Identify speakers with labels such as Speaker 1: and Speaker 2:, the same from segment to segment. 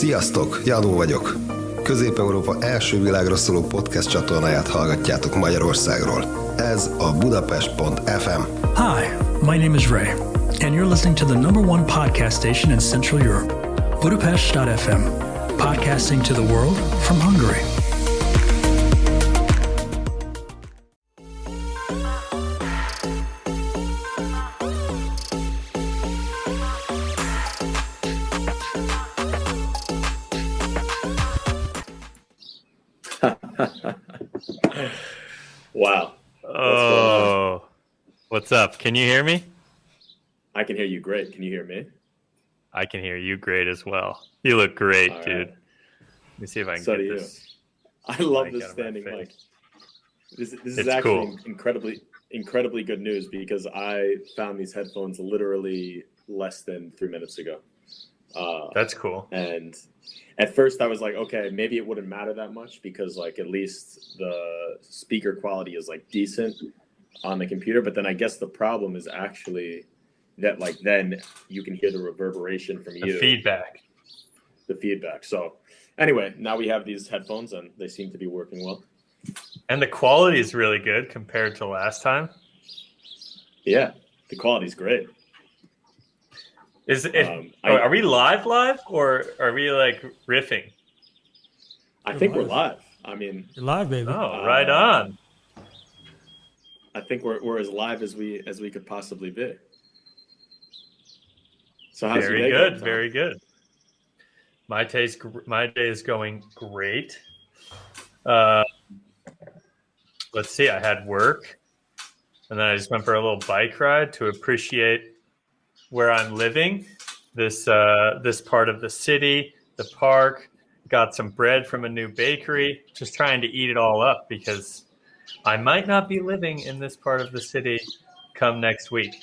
Speaker 1: Sziasztok, Jadó vagyok. Közép-Európa első világra szóló podcast csatornáját hallgatjátok Magyarországról. Ez a Budapest.fm.
Speaker 2: Hi, my name is Ray, and you're listening to the number one podcast station in Central Europe, Budapest.fm, podcasting to the world from Hungary.
Speaker 3: Wow.
Speaker 4: Oh, what's up? Can you hear me?
Speaker 3: I can hear you great. Can you hear me?
Speaker 4: I can hear you great as well. You look great,
Speaker 3: All
Speaker 4: dude.
Speaker 3: right.
Speaker 4: Let me see if I can
Speaker 3: So do
Speaker 4: get
Speaker 3: you.
Speaker 4: this.
Speaker 3: I love
Speaker 4: mic
Speaker 3: this
Speaker 4: out of my
Speaker 3: standing
Speaker 4: face.
Speaker 3: mic. This is
Speaker 4: It's
Speaker 3: actually
Speaker 4: cool.
Speaker 3: incredibly good news because I found these headphones literally less than 3 minutes ago.
Speaker 4: That's cool.
Speaker 3: And at first I was like, okay, maybe it wouldn't matter that much because like at least the speaker quality is like decent on the computer. But then I guess the problem is actually that like then you can hear the reverberation from
Speaker 4: The
Speaker 3: you.
Speaker 4: feedback.
Speaker 3: So anyway, now we have these headphones and they seem to be working well.
Speaker 4: And the quality is really good compared to last time.
Speaker 3: Yeah, the quality's great.
Speaker 4: Is it?
Speaker 3: I-
Speaker 4: Are we live, or are we like riffing?
Speaker 3: I think we're live. I mean,
Speaker 2: You're live, baby.
Speaker 4: Oh, right on.
Speaker 3: I think we're as live as we could possibly be. So how's your
Speaker 4: Very
Speaker 3: day
Speaker 4: good.
Speaker 3: going, Tom?
Speaker 4: Very good. My day is going great. Let's see. I had work, and then I just went for a little bike ride to appreciate where I'm living. This part of the city, the park. Got some bread from a new bakery. Just trying to eat it all up because I might not be living in this part of the city come next week.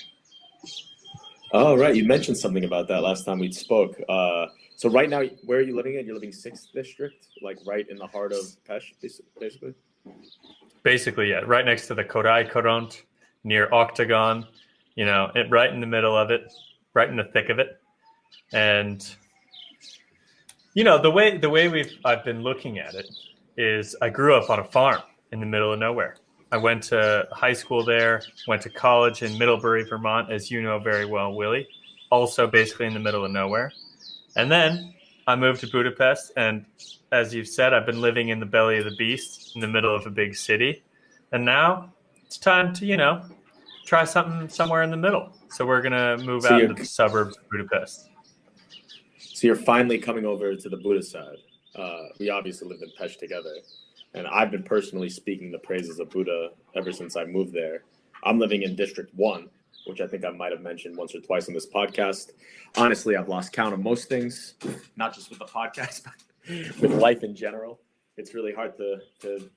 Speaker 3: Oh, right. You mentioned something about that last time we spoke. So right now, where are you living in? You're living 6th District, like right in the heart of Pest, basically?
Speaker 4: Basically, yeah, right next to the Koront, near Oktogon, right in the middle of it, right in the thick of it. And the way I've been looking at it is I grew up on a farm in the middle of nowhere. I went to high school there, went to college in Middlebury, Vermont, as you know very well, Willie, also basically in the middle of nowhere. And then I moved to Budapest, and as you've said, I've been living in the belly of the beast in the middle of a big city. And now it's time to, try something somewhere in the middle. So we're going to move out into the suburbs of Budapest.
Speaker 3: So you're finally coming over to the Buda side. We obviously lived in Pest together. And I've been personally speaking the praises of Buda ever since I moved there. I'm living in District 1, which I think I might have mentioned once or twice on this podcast. Honestly, I've lost count of most things, not just with the podcast, but with life in general. It's really hard to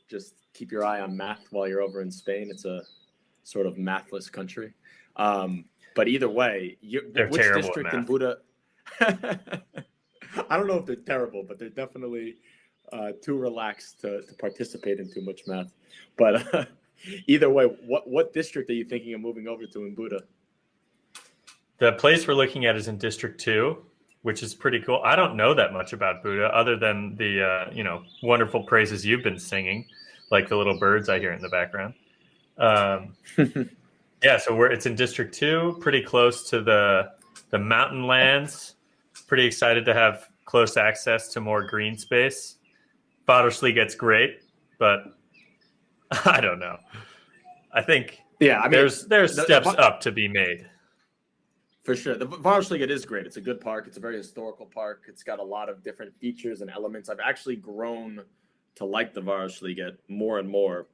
Speaker 3: just keep your eye on math while you're over in Spain. It's a sort of mathless country. But either way,
Speaker 4: They're
Speaker 3: which
Speaker 4: terrible at
Speaker 3: district in
Speaker 4: math.
Speaker 3: Buda? I don't know if they're terrible, but they're definitely too relaxed to participate in too much math. But either way, what district are you thinking of moving over to in Buda?
Speaker 4: The place we're looking at is in District 2, which is pretty cool. I don't know that much about Buda other than the, wonderful praises you've been singing, like the little birds I hear in the background. Yeah, so it's in District 2, pretty close to the mountain lands. Pretty excited to have close access to more green space. Városliget's great, but I don't know. I think there's steps up to be made.
Speaker 3: For sure. The Városliget is great. It's a good park. It's a very historical park. It's got a lot of different features and elements. I've actually grown to like the Városliget more and more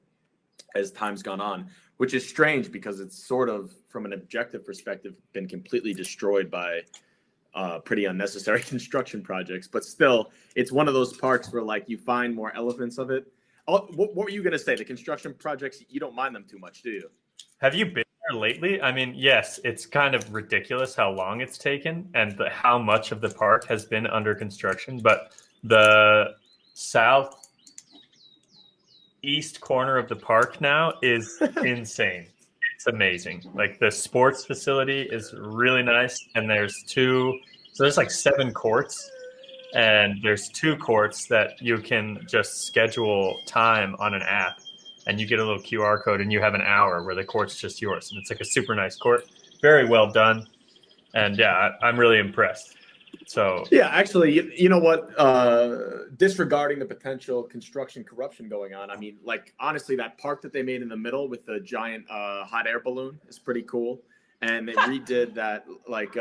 Speaker 3: as time's gone on, which is strange because it's sort of, from an objective perspective, been completely destroyed by pretty unnecessary construction projects. But still, it's one of those parks where like you find more elements of it. What were you going to say? The construction projects, you don't mind them too much, do you?
Speaker 4: Have you been there lately? I mean, yes, it's kind of ridiculous how long it's taken and how much of the park has been under construction. But the southeast corner of the park now is insane. It's amazing. Like the sports facility is really nice. And there's like 7 courts And there's 2 courts that you can just schedule time on an app, and you get a little QR code and you have an hour where the court's just yours. And it's like a super nice court, very well done. And yeah, I'm really impressed. So
Speaker 3: yeah, actually, you know what? Disregarding the potential construction corruption going on, I mean, like honestly, that park that they made in the middle with the giant hot air balloon is pretty cool. And they redid that like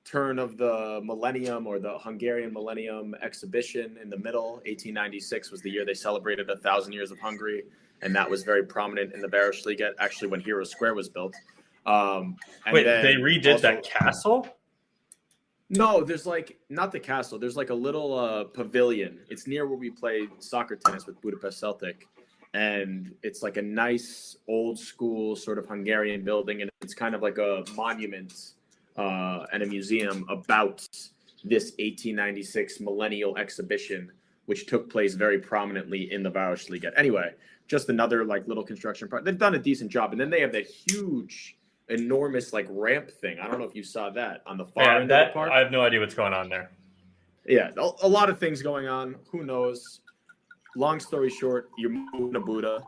Speaker 3: turn of the millennium or the Hungarian millennium exhibition in the middle. 1896 was the year they celebrated 1,000 years of Hungary, and that was very prominent in the Városliget, actually when Hero Square was built. And
Speaker 4: wait, they redid that castle?
Speaker 3: No, there's like not the castle. There's like a little pavilion. It's near where we played soccer tennis with Budapest Celtic, and it's like a nice old school sort of Hungarian building, and it's kind of like a monument and a museum about this 1896 millennial exhibition, which took place very prominently in the Városliget. Anyway, just another like little construction part. They've done a decent job, and then they have that huge, enormous like ramp thing. I don't know if you saw that on the far end of the park.
Speaker 4: I have no idea what's going on there.
Speaker 3: Yeah, a lot of things going on. Who knows? Long story short, you're moving to Buda,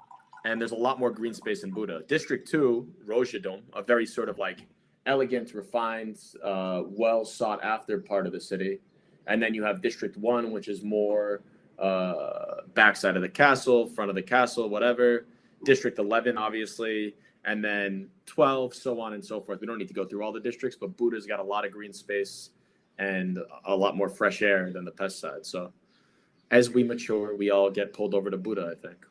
Speaker 3: and there's a lot more green space in Buda. District 2, Városliget, a very sort of like elegant, refined, well sought after part of the city. And then you have District 1, which is more backside of the castle, front of the castle, whatever. District 11, obviously. And then 12, so on and so forth. We don't need to go through all the districts, but Buda's got a lot of green space and a lot more fresh air than the Pest side. So as we mature, we all get pulled over to Buda, I think.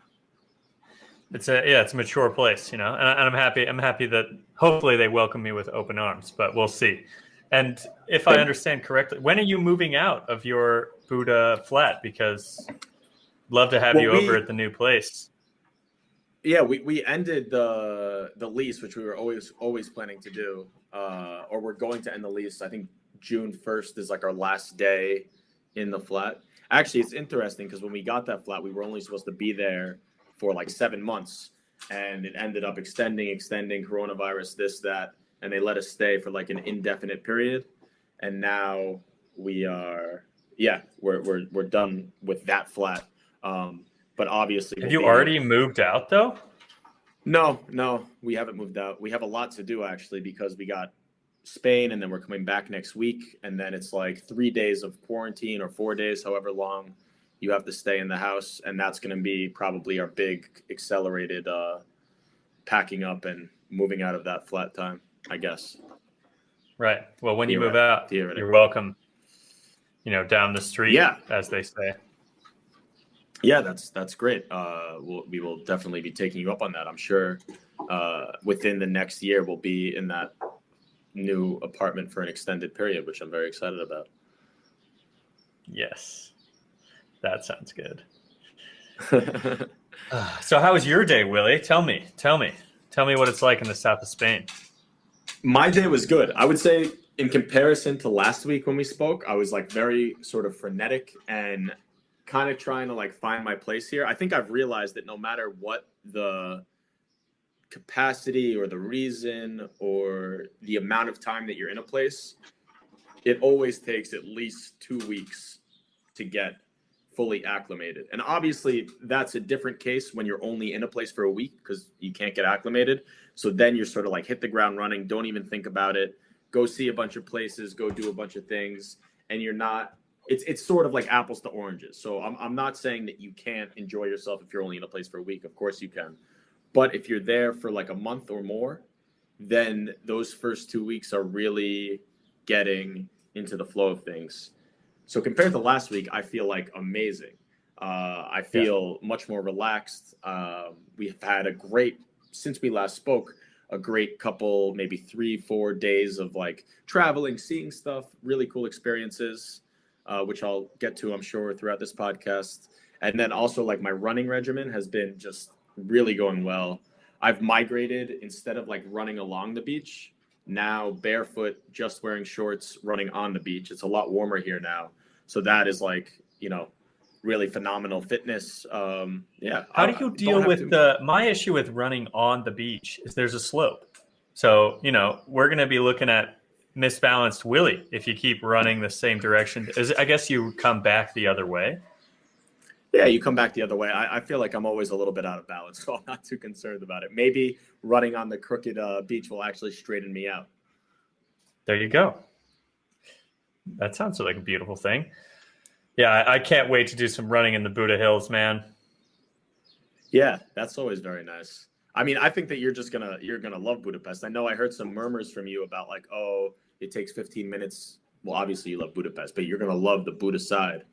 Speaker 4: It's a mature place, you know, and I'm happy that hopefully they welcome me with open arms, but we'll see. And if I understand correctly, when are you moving out of your Buda flat? Because love to have you over at the new place.
Speaker 3: Yeah, we ended the lease, which we were always planning to do, or we're going to end the lease. I think June 1st is like our last day in the flat. Actually, it's interesting because when we got that flat, we were only supposed to be there for like 7 months, and it ended up extending, coronavirus, this, that, and they let us stay for like an indefinite period. And now we are, we're done with that flat. But obviously,
Speaker 4: have you already moved out though?
Speaker 3: No, we haven't moved out. We have a lot to do actually, because we got Spain and then we're coming back next week. And then it's like 3 days of quarantine or 4 days, however long you have to stay in the house. And that's going to be probably our big accelerated packing up and moving out of that flat time, I guess. Right. Well, when you move out, you're welcome, down the street, as they say. Yeah, that's great. We will definitely be taking you up on that. I'm sure within the next year we'll be in that new apartment for an extended period, which I'm very excited about. Yes, that sounds good. So how was your day, Willie? Tell me what it's like in the south of Spain. My day was good. I would say in comparison to last week when we spoke, I was like very sort of frenetic and kind of trying to like find my place here. I think I've realized that no matter what the capacity or the reason or the amount of time that you're in a place, it always takes at least 2 weeks to get fully acclimated. And obviously that's a different case when you're only in a place for a week because you can't get acclimated. So then you're sort of like hit the ground running, don't even think about it, go see a bunch of places, go do a bunch of things, and you're not, it's sort of like apples to oranges. So I'm not saying that you can't enjoy yourself if you're only in a place for a week. Of course you can. But if you're there for like a month or more, then those first 2 weeks are really getting into the flow of things. So compared to last week, I feel like amazing. I feel much more relaxed. We've had since we last spoke, a great couple, maybe 3-4 days of like traveling, seeing stuff, really cool experiences, which I'll get to, I'm sure, throughout this podcast. And then also like my running regimen has been just really going well. I've migrated, instead of like running along the beach, now barefoot, just wearing shorts, running on the beach. It's a lot warmer here now. So that is like, really phenomenal fitness. How do you deal with my issue with running on the beach is there's a slope. So, we're going to be looking at
Speaker 4: misbalanced Willie if you keep running the same direction. I guess you come back the other way.
Speaker 3: Yeah, you come back the other way. I feel like I'm always a little bit out of balance, so I'm not too concerned about it. Maybe running on the crooked beach will actually straighten me out.
Speaker 4: There you go. That sounds like a beautiful thing. Yeah, I can't wait to do some running in the Buda Hills, man.
Speaker 3: Yeah, that's always very nice. I mean, I think that you're gonna love Budapest. I know I heard some murmurs from you about like, oh, it takes 15 minutes. Well, obviously you love Budapest, but you're gonna love the Buda side.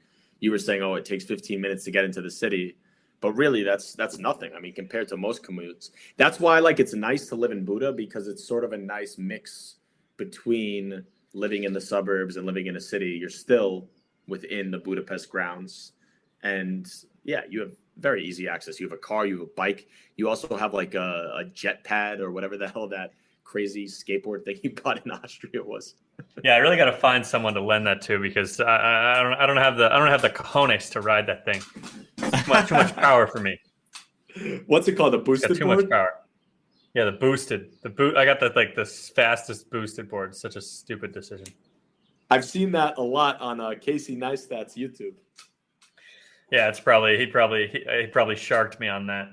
Speaker 3: You were saying, oh, it takes 15 minutes to get into the city, but really that's nothing. I mean, compared to most commutes. That's why like it's nice to live in Buda, because it's sort of a nice mix between living in the suburbs and living in a city. You're still within the Budapest grounds, and yeah, you have very easy access. You have a car, you have a bike, you also have like a jet pad or whatever the hell that crazy skateboard thing you bought in Austria was.
Speaker 4: Yeah, I really got to find someone to lend that to, because I don't have the cojones to ride that thing. Too much power for me.
Speaker 3: What's it called? The boosted
Speaker 4: got too
Speaker 3: board?
Speaker 4: much power. Yeah, I got the fastest boosted board. It's such a stupid decision.
Speaker 3: I've seen that a lot on Casey Neistat's YouTube.
Speaker 4: Yeah, it's probably he probably sharked me on that.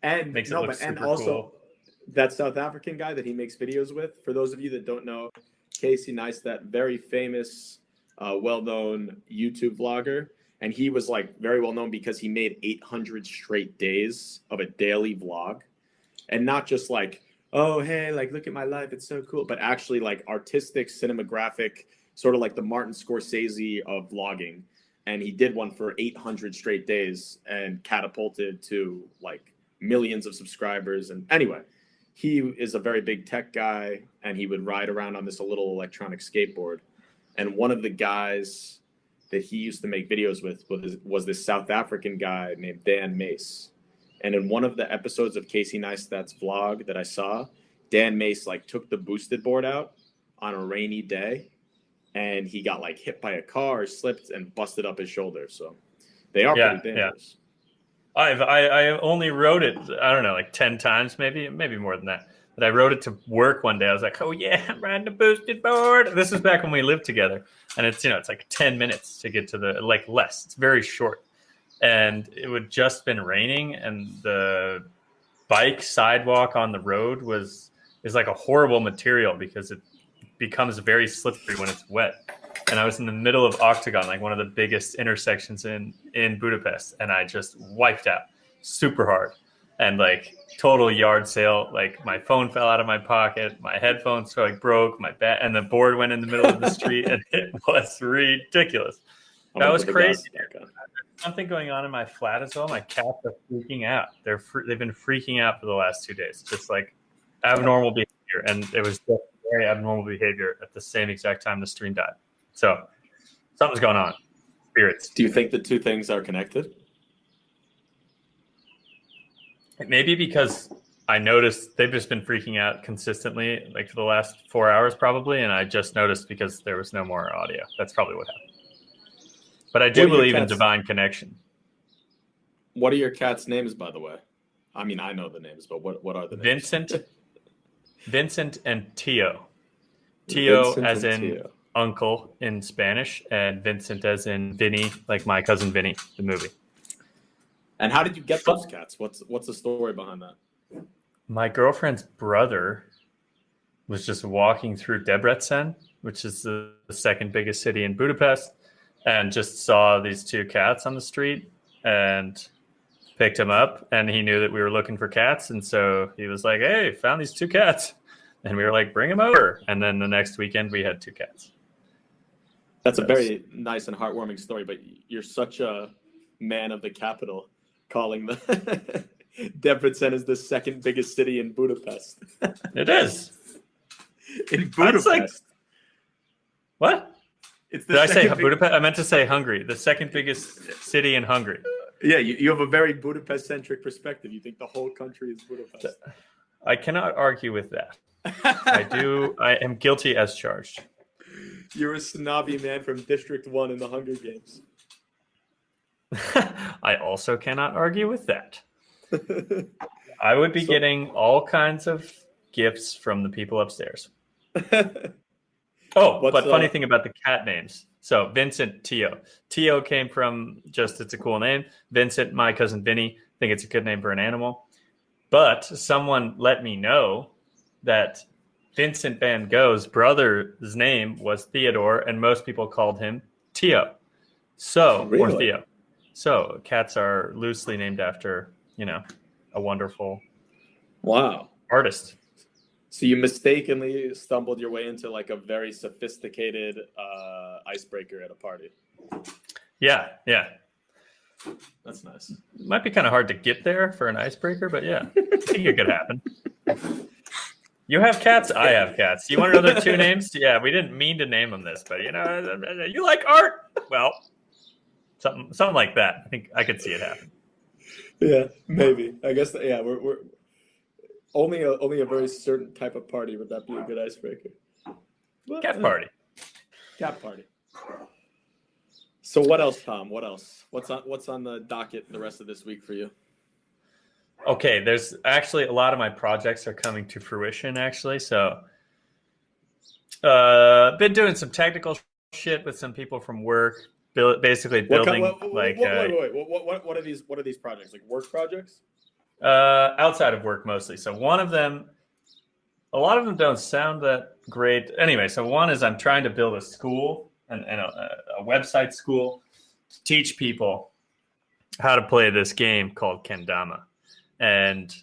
Speaker 3: And
Speaker 4: makes it look super
Speaker 3: also
Speaker 4: cool.
Speaker 3: That South African guy that he makes videos with. For those of you that don't know, Casey Neistat, very famous, well-known YouTube vlogger, and he was like very well known because he made 800 straight days of a daily vlog, and not just like, oh hey, like look at my life, it's so cool, but actually like artistic, cinematographic, sort of like the Martin Scorsese of vlogging. And he did one for 800 straight days and catapulted to like millions of subscribers. And anyway, he is a very big tech guy, and he would ride around on this little electronic skateboard. And one of the guys that he used to make videos with was this South African guy named Dan Mace. And in one of the episodes of Casey Neistat's vlog that I saw, Dan Mace like took the boosted board out on a rainy day, and he got like hit by a car, slipped, and busted up his shoulder. So they are pretty dangerous.
Speaker 4: Yeah. I only rode it, I don't know, like 10 times, maybe more than that. But I rode it to work one day. I was like, oh yeah, I'm riding a boosted board. This was back when we lived together. And it's, it's like 10 minutes to get to like less. It's very short. And it would just been raining, and the bike sidewalk on the road is like a horrible material because it becomes very slippery when it's wet. And I was in the middle of Oktogon, like one of the biggest intersections in Budapest, and I just wiped out super hard, and like total yard sale. Like my phone fell out of my pocket, my headphones like broke, and the board went in the middle of the street, and it was ridiculous. That was crazy. There's something going on in my flat as well. My cats are freaking out. They've been freaking out for the last 2 days, just like abnormal behavior, and it was just very abnormal behavior at the same exact time the stream died. So something's going on. Spirits.
Speaker 3: Do you think the two things are connected?
Speaker 4: Maybe because I noticed they've just been freaking out consistently, like for the last 4 hours probably, and I just noticed because there was no more audio. That's probably what happened. But I do believe in divine connection.
Speaker 3: What are your cats' names, by the way? I mean, I know the names, but what are the names?
Speaker 4: Vincent and Tio. Tio
Speaker 3: Vincent
Speaker 4: as in
Speaker 3: Tio.
Speaker 4: Uncle in Spanish, and Vincent as in Vinny, like My Cousin Vinny, the movie.
Speaker 3: And how did you get those cats? What's the story behind that?
Speaker 4: My girlfriend's brother was just walking through Debrecen, which is the second biggest city in Budapest, and just saw these two cats on the street and picked them up, and he knew that we were looking for cats, and so he was like, hey, found these two cats. And we were like, bring them over. And then the next weekend we had two cats.
Speaker 3: That's a very nice and heartwarming story, but you're such a man of the capital, calling the Debrecen is the second biggest city in Budapest.
Speaker 4: It is.
Speaker 3: In Budapest.
Speaker 4: Like, what?
Speaker 3: It's
Speaker 4: Did I say Budapest? I meant to say Hungary, the second biggest city in Hungary.
Speaker 3: Yeah, you have a very Budapest-centric perspective. You think the whole country is Budapest.
Speaker 4: I cannot argue with that. I am guilty as charged.
Speaker 3: You're a snobby man from District 1 in the Hunger Games.
Speaker 4: I also cannot argue with that. I would be getting all kinds of gifts from the people upstairs. Oh, but funny thing about the cat names. So Vincent, Tio. Tio came from just, it's a cool name. Vincent, my cousin Vinny. I think it's a good name for an animal. But someone let me know that Vincent van Gogh's brother's name was Theodore, and most people called him Tio. So,
Speaker 3: Really?
Speaker 4: or Theo. So cats are loosely named after, a wonderful artist.
Speaker 3: So you mistakenly stumbled your way into like a very sophisticated icebreaker at a party.
Speaker 4: Yeah.
Speaker 3: That's nice.
Speaker 4: Might be kind of hard to get there for an icebreaker, but yeah, I think it could happen. You have cats, I have cats. You want to know their two names? Yeah, we didn't mean to name them this, but you like art? Well, something like that. I think I could see it happen.
Speaker 3: Yeah, maybe. I guess we're only a very certain type of party would that be a good icebreaker. But,
Speaker 4: Cat party.
Speaker 3: Cat party. So what else, Tom? What else? What's on the docket the rest of this week for you?
Speaker 4: Okay, there's actually a lot of my projects are coming to fruition, actually. So been doing some technical shit with some people from work, basically building
Speaker 3: Wait. What are these projects? Like work projects?
Speaker 4: Outside of work mostly. So a lot of them don't sound that great. Anyway, so one is I'm trying to build a school and a website school to teach people how to play this game called kendama. And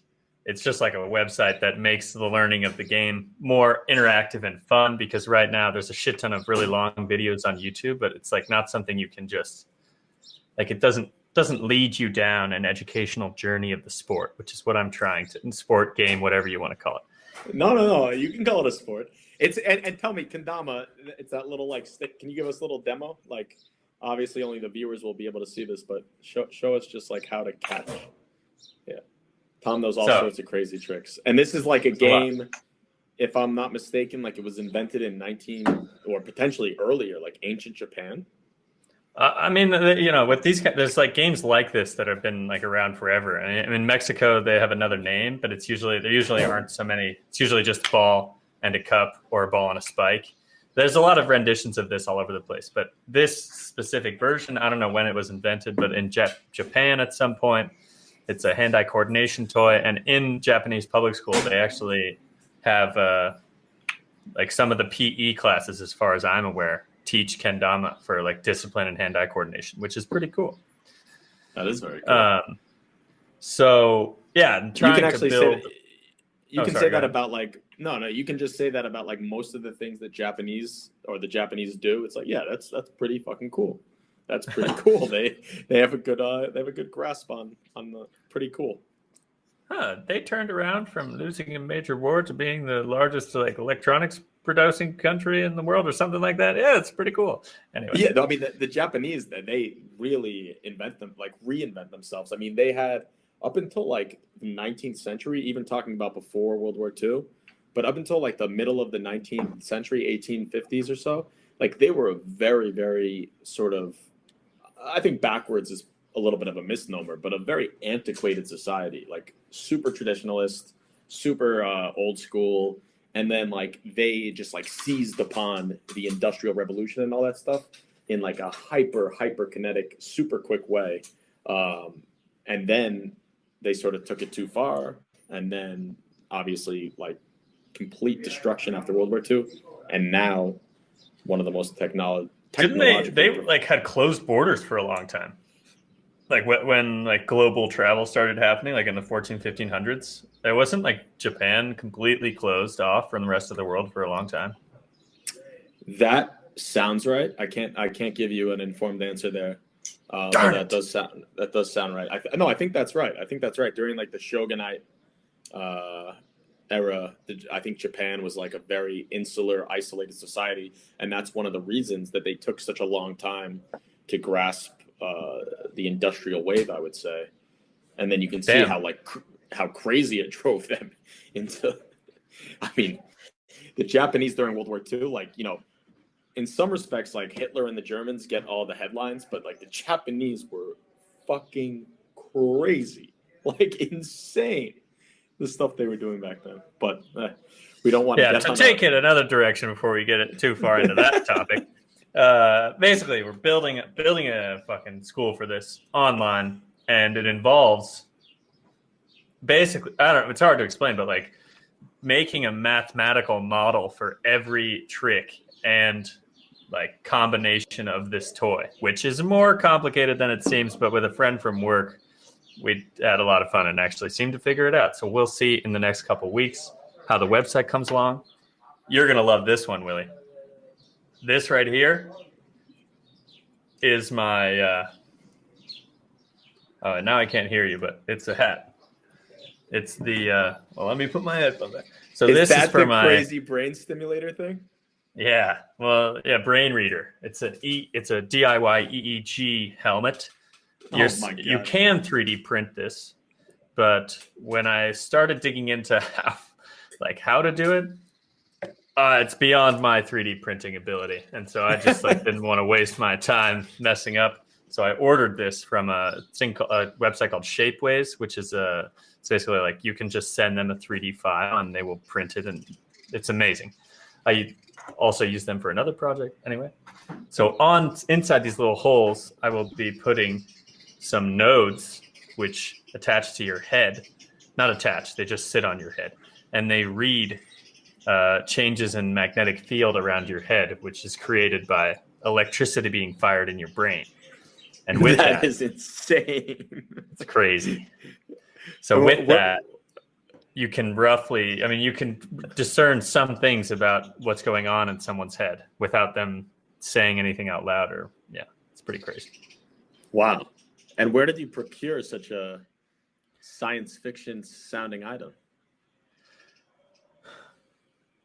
Speaker 4: it's just like a website that makes the learning of the game more interactive and fun, because right now there's a shit ton of really long videos on YouTube, but it's like not something you can just like, it doesn't lead you down an educational journey of the sport, which is what I'm trying to, sport, game, whatever you want to call it.
Speaker 3: No. You can call it a sport. It's and tell me, kendama, it's that little like stick. Can you give us a little demo? Like, obviously only the viewers will be able to see this, but show us just like how to catch. Yeah. Tom knows all sorts of crazy tricks. And this is like a game, if I'm not mistaken, like it was invented in 19 or potentially earlier, like ancient Japan.
Speaker 4: I mean, with these, there's like games like this that have been like around forever. And in Mexico, they have another name, but there usually aren't so many. It's usually just a ball and a cup or a ball and a spike. There's a lot of renditions of this all over the place, but this specific version, I don't know when it was invented, but in Japan at some point, it's a hand-eye coordination toy. And in Japanese public school, they actually have like some of the PE classes, as far as I'm aware, teach kendama for like discipline and hand-eye coordination, which is pretty cool.
Speaker 3: That is very cool.
Speaker 4: So yeah, I'm trying to build.
Speaker 3: You can say that about like you can just say that about like most of the things that the Japanese do. It's like, yeah, that's pretty fucking cool. That's pretty cool. They have a good grasp on the pretty cool.
Speaker 4: They turned around from losing a major war to being the largest like electronics producing country in the world or something like that. Yeah, it's pretty cool. Anyway.
Speaker 3: Yeah, I mean the Japanese, they really reinvent themselves. I mean, they had up until like the 19th century, even talking about before World War II, but up until like the middle of the 19th century, 1850s or so, like they were a very, very sort of, I think backwards is a little bit of a misnomer, but a very antiquated society, like super traditionalist, super old school. And then like they just like seized upon the Industrial Revolution and all that stuff in like a hyper kinetic, super quick way. And then they sort of took it too far. And then obviously like complete destruction after World War II. And now one of the most technological.
Speaker 4: Didn't they like had closed borders for a long time? Like when like global travel started happening, like in the 1500s, it wasn't like Japan completely closed off from the rest of the world for a long time.
Speaker 3: That sounds right. I can't give you an informed answer there. But that does sound right. I think that's right. I think that's right. During like the shogunate era, I think Japan was like a very insular, isolated society, and that's one of the reasons that they took such a long time to grasp the industrial wave, I would say. And then you can see how crazy it drove them into. I mean, the Japanese during World War II, like, you know, in some respects, like Hitler and the Germans get all the headlines, but like the Japanese were fucking crazy, like insane, the stuff they were doing back then. But We don't want
Speaker 4: to take it another direction before we get it too far into that topic. Basically, we're building a fucking school for this online, and it involves basically, I don't know, it's hard to explain, but like making a mathematical model for every trick and like combination of this toy, which is more complicated than it seems, but with a friend from work, we had a lot of fun and actually seemed to figure it out. So we'll see in the next couple of weeks how the website comes along. You're going to love this one, Willie. This right here is my, oh, now I can't hear you, but it's a hat. It's the, well, let me put my headphones on. So this is for my
Speaker 3: crazy brain stimulator thing.
Speaker 4: Yeah. Well, yeah. Brain reader. It's a DIY EEG helmet. You can 3D print this, but when I started digging into how to do it, it's beyond my 3D printing ability. And so I just didn't want to waste my time messing up. So I ordered this from a website called Shapeways, which is it's basically like you can just send them a 3D file and they will print it, and it's amazing. I also use them for another project anyway. So inside these little holes, I will be putting some nodes which attach to your head. Not attached, they just sit on your head. And they read changes in magnetic field around your head, which is created by electricity being fired in your brain. And with that
Speaker 3: is insane.
Speaker 4: It's crazy. So with that, you can you can discern some things about what's going on in someone's head without them saying anything out loud, or it's pretty crazy.
Speaker 3: Wow. And where did you procure such a science fiction sounding item?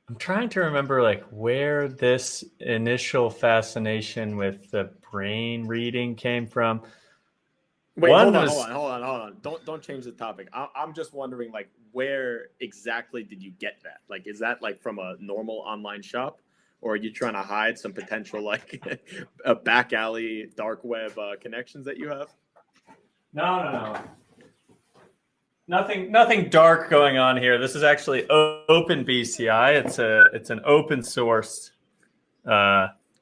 Speaker 4: I'm trying to remember where this initial fascination with the brain reading came from.
Speaker 3: Wait, hold on. Don't change the topic. I'm just wondering, where exactly did you get that? Is that from a normal online shop, or are you trying to hide some potential a back alley dark web connections that you have?
Speaker 4: No. Nothing dark going on here. This is actually Open BCI. It's an open source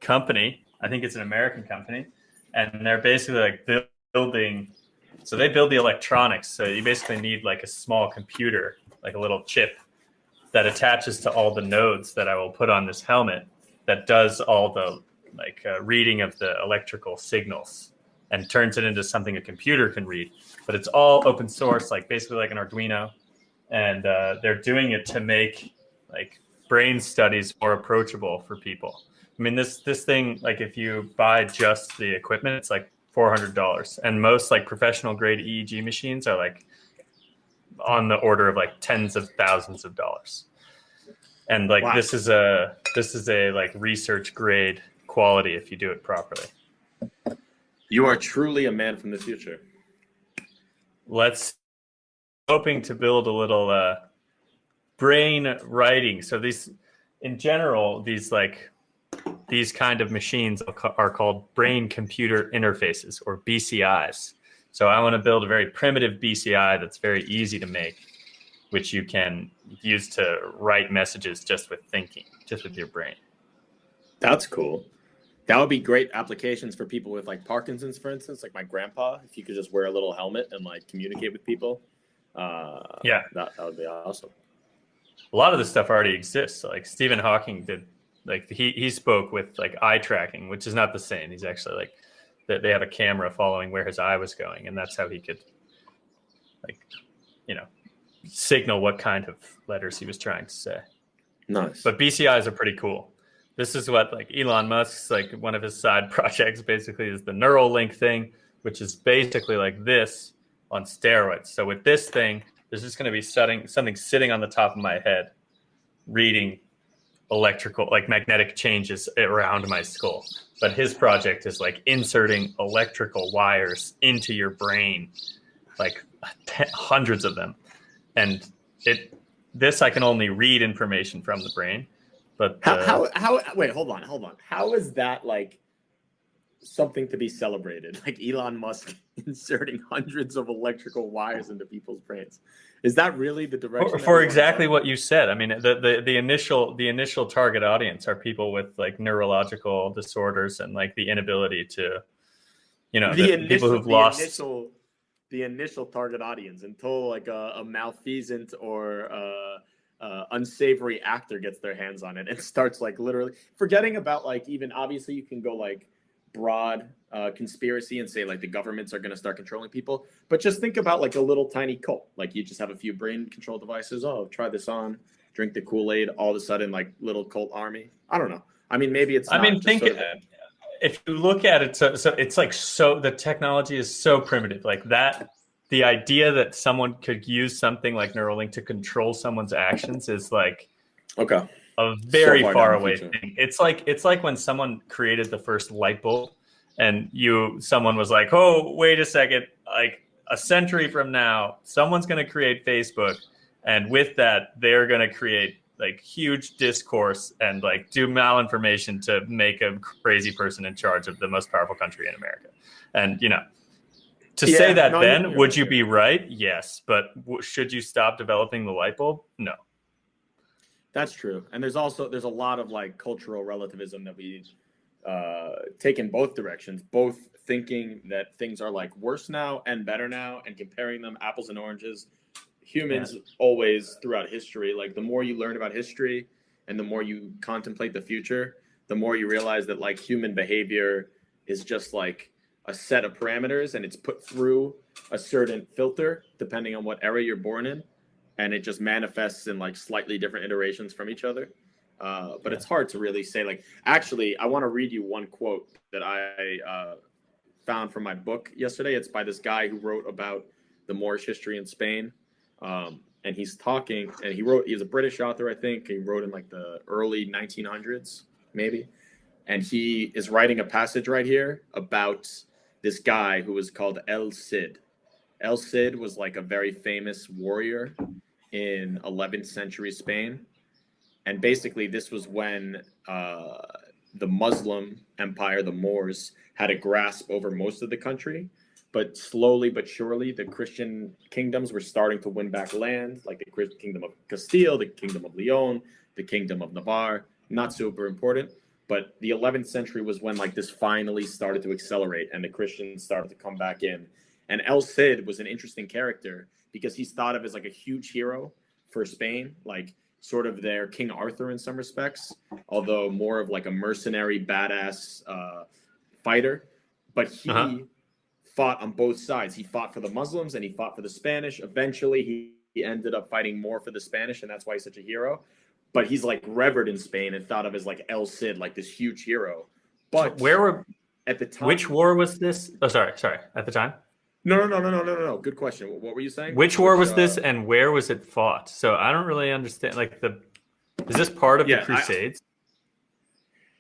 Speaker 4: company. I think it's an American company, and they're basically building. So they build the electronics. So you basically need a small computer, a little chip that attaches to all the nodes that I will put on this helmet that does all the reading of the electrical signals and turns it into something a computer can read. But it's all open source, basically an Arduino. And they're doing it to make brain studies more approachable for people. I mean, this thing, if you buy just the equipment, it's $400. And most professional grade EEG machines are on the order of tens of thousands of dollars. And wow. This is a research grade quality if you do it properly.
Speaker 3: You are truly a man from the future.
Speaker 4: Hoping to build a little brain writing. So in general, these kind of machines are called brain computer interfaces, or BCIs. So I want to build a very primitive BCI that's very easy to make, which you can use to write messages just with thinking, just with your brain.
Speaker 3: That's cool. That would be great applications for people with Parkinson's, for instance, my grandpa. If you could just wear a little helmet and communicate with people, that would be awesome.
Speaker 4: A lot of this stuff already exists. So, Stephen Hawking did, he spoke with eye tracking, which is not the same. He's actually they have a camera following where his eye was going, and that's how he could signal what kind of letters he was trying to say.
Speaker 3: Nice.
Speaker 4: But BCIs are pretty cool. This is what Elon Musk's one of his side projects basically is the Neuralink thing, which is basically this on steroids. So with this thing, there's just going to be something sitting on the top of my head, reading electrical, magnetic changes around my skull. But his project is inserting electrical wires into your brain, hundreds of them. And this I can only read information from the brain. But
Speaker 3: how wait, hold on. How is that something to be celebrated, like Elon Musk inserting hundreds of electrical wires into people's brains. Is that really the direction?
Speaker 4: For exactly what you said. I mean, the initial target audience are people with like neurological disorders and like the inability to, people who've lost.
Speaker 3: The initial target audience until like a malfeasant or unsavory actor gets their hands on it and starts like literally forgetting about like even obviously you can go like broad conspiracy and say like the governments are going to start controlling people, but just think about like a little tiny cult. Like you just have a few brain control devices. Oh, try this on, drink the Kool-Aid. All of a sudden, like little cult army. I don't know. I mean, maybe it's.
Speaker 4: If you look at it, so it's like the technology is so primitive, like that. The idea that someone could use something like Neuralink to control someone's actions is like a very far away thing. It's like when someone created the first light bulb, and someone was like, "Oh, wait a second! Like a century from now, someone's going to create Facebook, and with that, they're going to create like huge discourse and like do malinformation to make a crazy person in charge of the most powerful country in America." And say that would you be right? Yes, but should you stop developing the light bulb? No.
Speaker 3: That's true, and there's a lot of like cultural relativism that we take in both directions, both thinking that things are like worse now and better now, and comparing them apples and oranges. Humans always throughout history, like the more you learn about history and the more you contemplate the future, the more you realize that like human behavior is just like a set of parameters and it's put through a certain filter depending on what era you're born in, and it just manifests in like slightly different iterations from each other. But it's hard to really say. Like, actually, I want to read you one quote that I found from my book yesterday. It's by this guy who wrote about the Moorish history in Spain. And he's talking, and he's a British author, I think. He wrote in like the early 1900s, maybe. And he is writing a passage right here about this guy who was called El Cid. El Cid was like a very famous warrior in 11th century Spain. And basically this was when the Muslim empire, the Moors, had a grasp over most of the country. But slowly but surely, the Christian kingdoms were starting to win back land, like the kingdom of Castile, the kingdom of Leon, the kingdom of Navarre. Not super important. But the 11th century was when like this finally started to accelerate and the Christians started to come back in. And El Cid was an interesting character because he's thought of as like a huge hero for Spain, like sort of their King Arthur in some respects, although more of like a mercenary, badass fighter. But he fought on both sides. He fought for the Muslims and he fought for the Spanish. Eventually, he ended up fighting more for the Spanish, and that's why he's such a hero. But he's like revered in Spain and thought of as like El Cid, like this huge hero. But at the time?
Speaker 4: Which war was this? Oh, sorry. At the time?
Speaker 3: No. Good question. What were you saying?
Speaker 4: Which war was this, and where was it fought? So I don't really understand. Like is this part of the Crusades?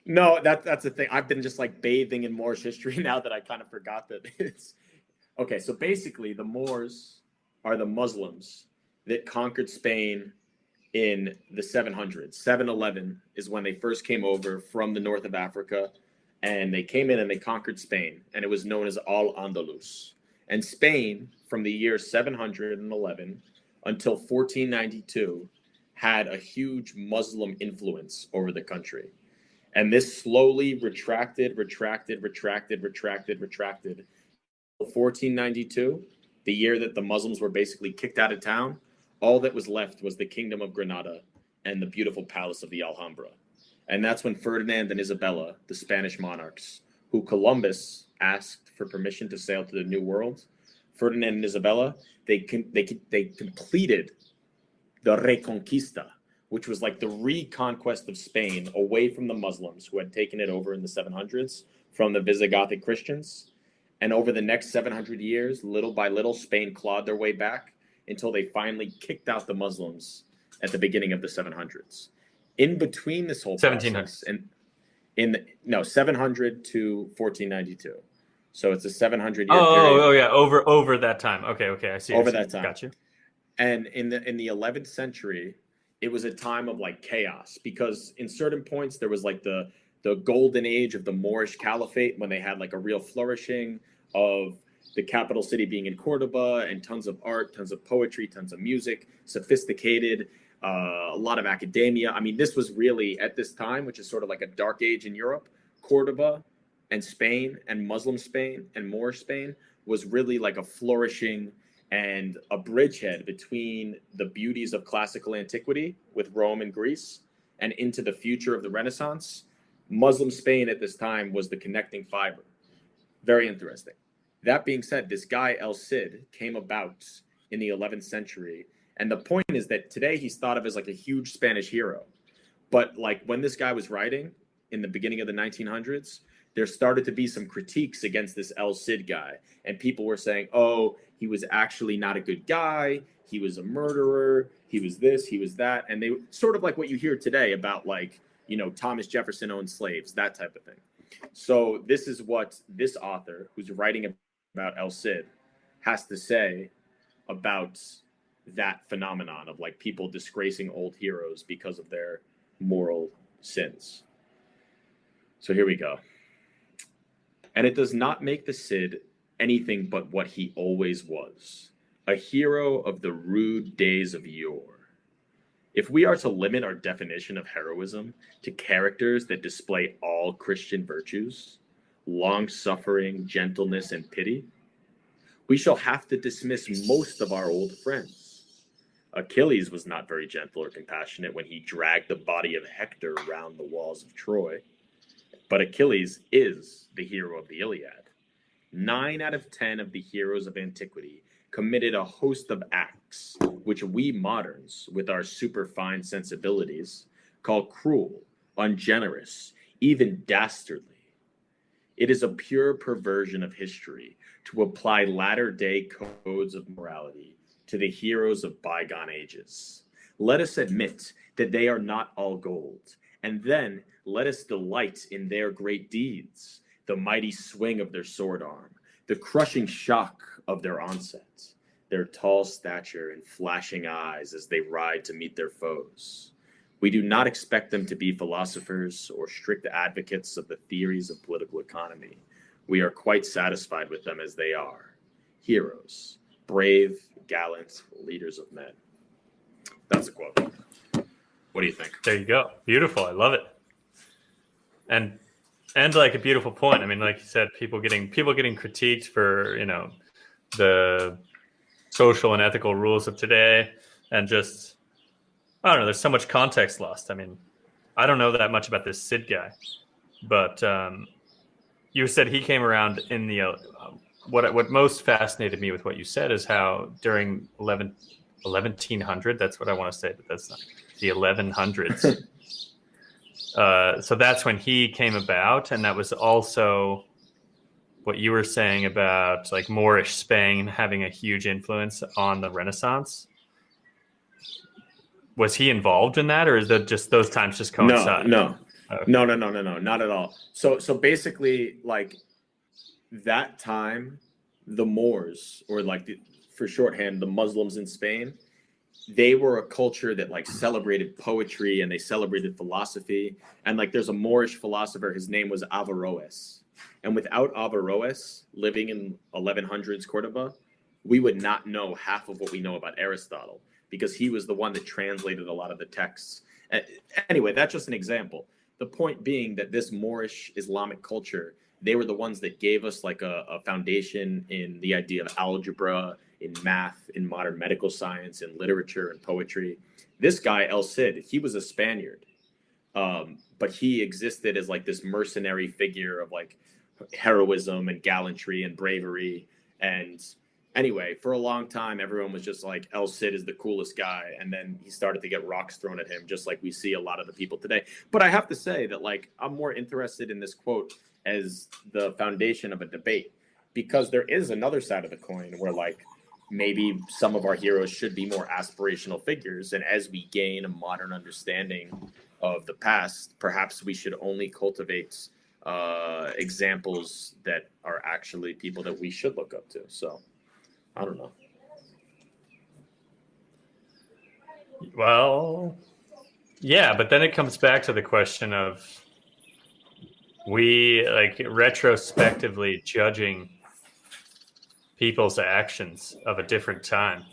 Speaker 3: No, that's the thing. I've been just like bathing in Moorish history now that I kind of forgot that it's okay. So basically, the Moors are the Muslims that conquered Spain in the 700s. 711 is when they first came over from the north of Africa, and they came in and they conquered Spain, and it was known as Al-Andalus. And Spain, from the year 711 until 1492, had a huge Muslim influence over the country. And this slowly retracted. 1492, the year that the Muslims were basically kicked out of town, all that was left was the Kingdom of Granada and the beautiful palace of the Alhambra. And that's when Ferdinand and Isabella, the Spanish monarchs, who Columbus asked for permission to sail to the New World, Ferdinand and Isabella, they completed the Reconquista, which was like the reconquest of Spain away from the Muslims who had taken it over in the 700s from the Visigothic Christians. And over the next 700 years, little by little, Spain clawed their way back until they finally kicked out the Muslims at the beginning of the 700s. In between this whole
Speaker 4: 1700s.
Speaker 3: Process, 700 to 1492. So it's a 700-year period.
Speaker 4: Oh, yeah, over that time. Okay, I see.
Speaker 3: Over that time.
Speaker 4: Got you.
Speaker 3: And in the 11th century, it was a time of like chaos because in certain points there was like the the golden age of the Moorish Caliphate, when they had like a real flourishing of the capital city being in Cordoba, and tons of art, tons of poetry, tons of music, sophisticated, a lot of academia. I mean, this was really at this time, which is sort of like a dark age in Europe, Cordoba and Spain and Muslim Spain and Moorish Spain was really like a flourishing and a bridgehead between the beauties of classical antiquity with Rome and Greece and into the future of the Renaissance. Muslim Spain at this time was the connecting fiber. Very interesting. That being said, this guy El Cid came about in the 11th century. And the point is that today he's thought of as like a huge Spanish hero. But like when this guy was writing in the beginning of the 1900s, there started to be some critiques against this El Cid guy. And people were saying, oh, he was actually not a good guy. He was a murderer. He was this, he was that. And they sort of like what you hear today about like, you know, Thomas Jefferson owned slaves, that type of thing. So this is what this author who's writing about El Cid has to say about that phenomenon of like people disgracing old heroes because of their moral sins. So here we go. And it does not make the Cid anything but what he always was, a hero of the rude days of yore. If we are to limit our definition of heroism to characters that display all Christian virtues, long-suffering, gentleness, and pity, we shall have to dismiss most of our old friends. Achilles was not very gentle or compassionate when he dragged the body of Hector around the walls of Troy. But Achilles is the hero of the Iliad. 9 out of 10 of the heroes of antiquity committed a host of acts which we moderns, with our superfine sensibilities, call cruel, ungenerous, even dastardly. It is a pure perversion of history to apply latter-day codes of morality to the heroes of bygone ages. Let us admit that they are not all gold, and then let us delight in their great deeds, the mighty swing of their sword arm, the crushing shock of their onset, their tall stature and flashing eyes as they ride to meet their foes. We do not expect them to be philosophers or strict advocates of the theories of political economy. We are quite satisfied with them as they are, heroes, brave, gallant leaders of men. That's a quote. What do you think?
Speaker 4: There you go. Beautiful. I love it. And like a beautiful point. I mean, like you said, people getting critiqued for, you know, the social and ethical rules of today, and just, I don't know, there's so much context lost. I mean, I don't know that much about this Cid guy, but you said he came around in the what most fascinated me with what you said is how during 1100, that's what I want to say, but that's not the 1100s. So that's when he came about, and that was also what you were saying about like Moorish Spain having a huge influence on the Renaissance. Was he involved in that, or is that just those times just coincide?
Speaker 3: No,
Speaker 4: Okay.
Speaker 3: no, not at all. So basically, like that time, the Moors, or like for shorthand, the Muslims in Spain, they were a culture that like celebrated poetry and they celebrated philosophy. And like there's a Moorish philosopher, his name was Averroes. And without Averroes living in 1100s Cordoba, we would not know half of what we know about Aristotle, because he was the one that translated a lot of the texts. Anyway, that's just an example. The point being that this Moorish Islamic culture, they were the ones that gave us like a foundation in the idea of algebra, in math, in modern medical science, in literature and poetry. This guy, El Cid, he was a Spaniard, but he existed as like this mercenary figure of like heroism and gallantry and bravery. And anyway, for a long time, everyone was just like, El Cid is the coolest guy. And then he started to get rocks thrown at him, just like we see a lot of the people today. But I have to say that like I'm more interested in this quote as the foundation of a debate, because there is another side of the coin where like maybe some of our heroes should be more aspirational figures. And as we gain a modern understanding of the past, perhaps we should only cultivate examples that are actually people that we should look up to. So I don't know.
Speaker 4: Well, yeah, but then it comes back to the question of we like retrospectively judging people's actions of a different time.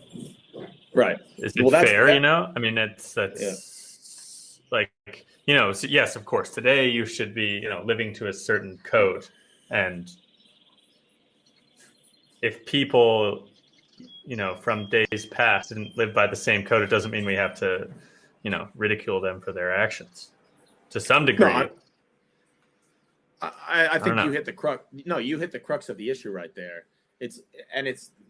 Speaker 3: Right.
Speaker 4: Is it fair? I mean, that's like, so yes, of course, today you should be, living to a certain code. And if people, from days past didn't live by the same code, it doesn't mean we have to, ridicule them for their actions to some degree.
Speaker 3: No, I think you hit the crux. No, you hit the crux of the issue right there. It's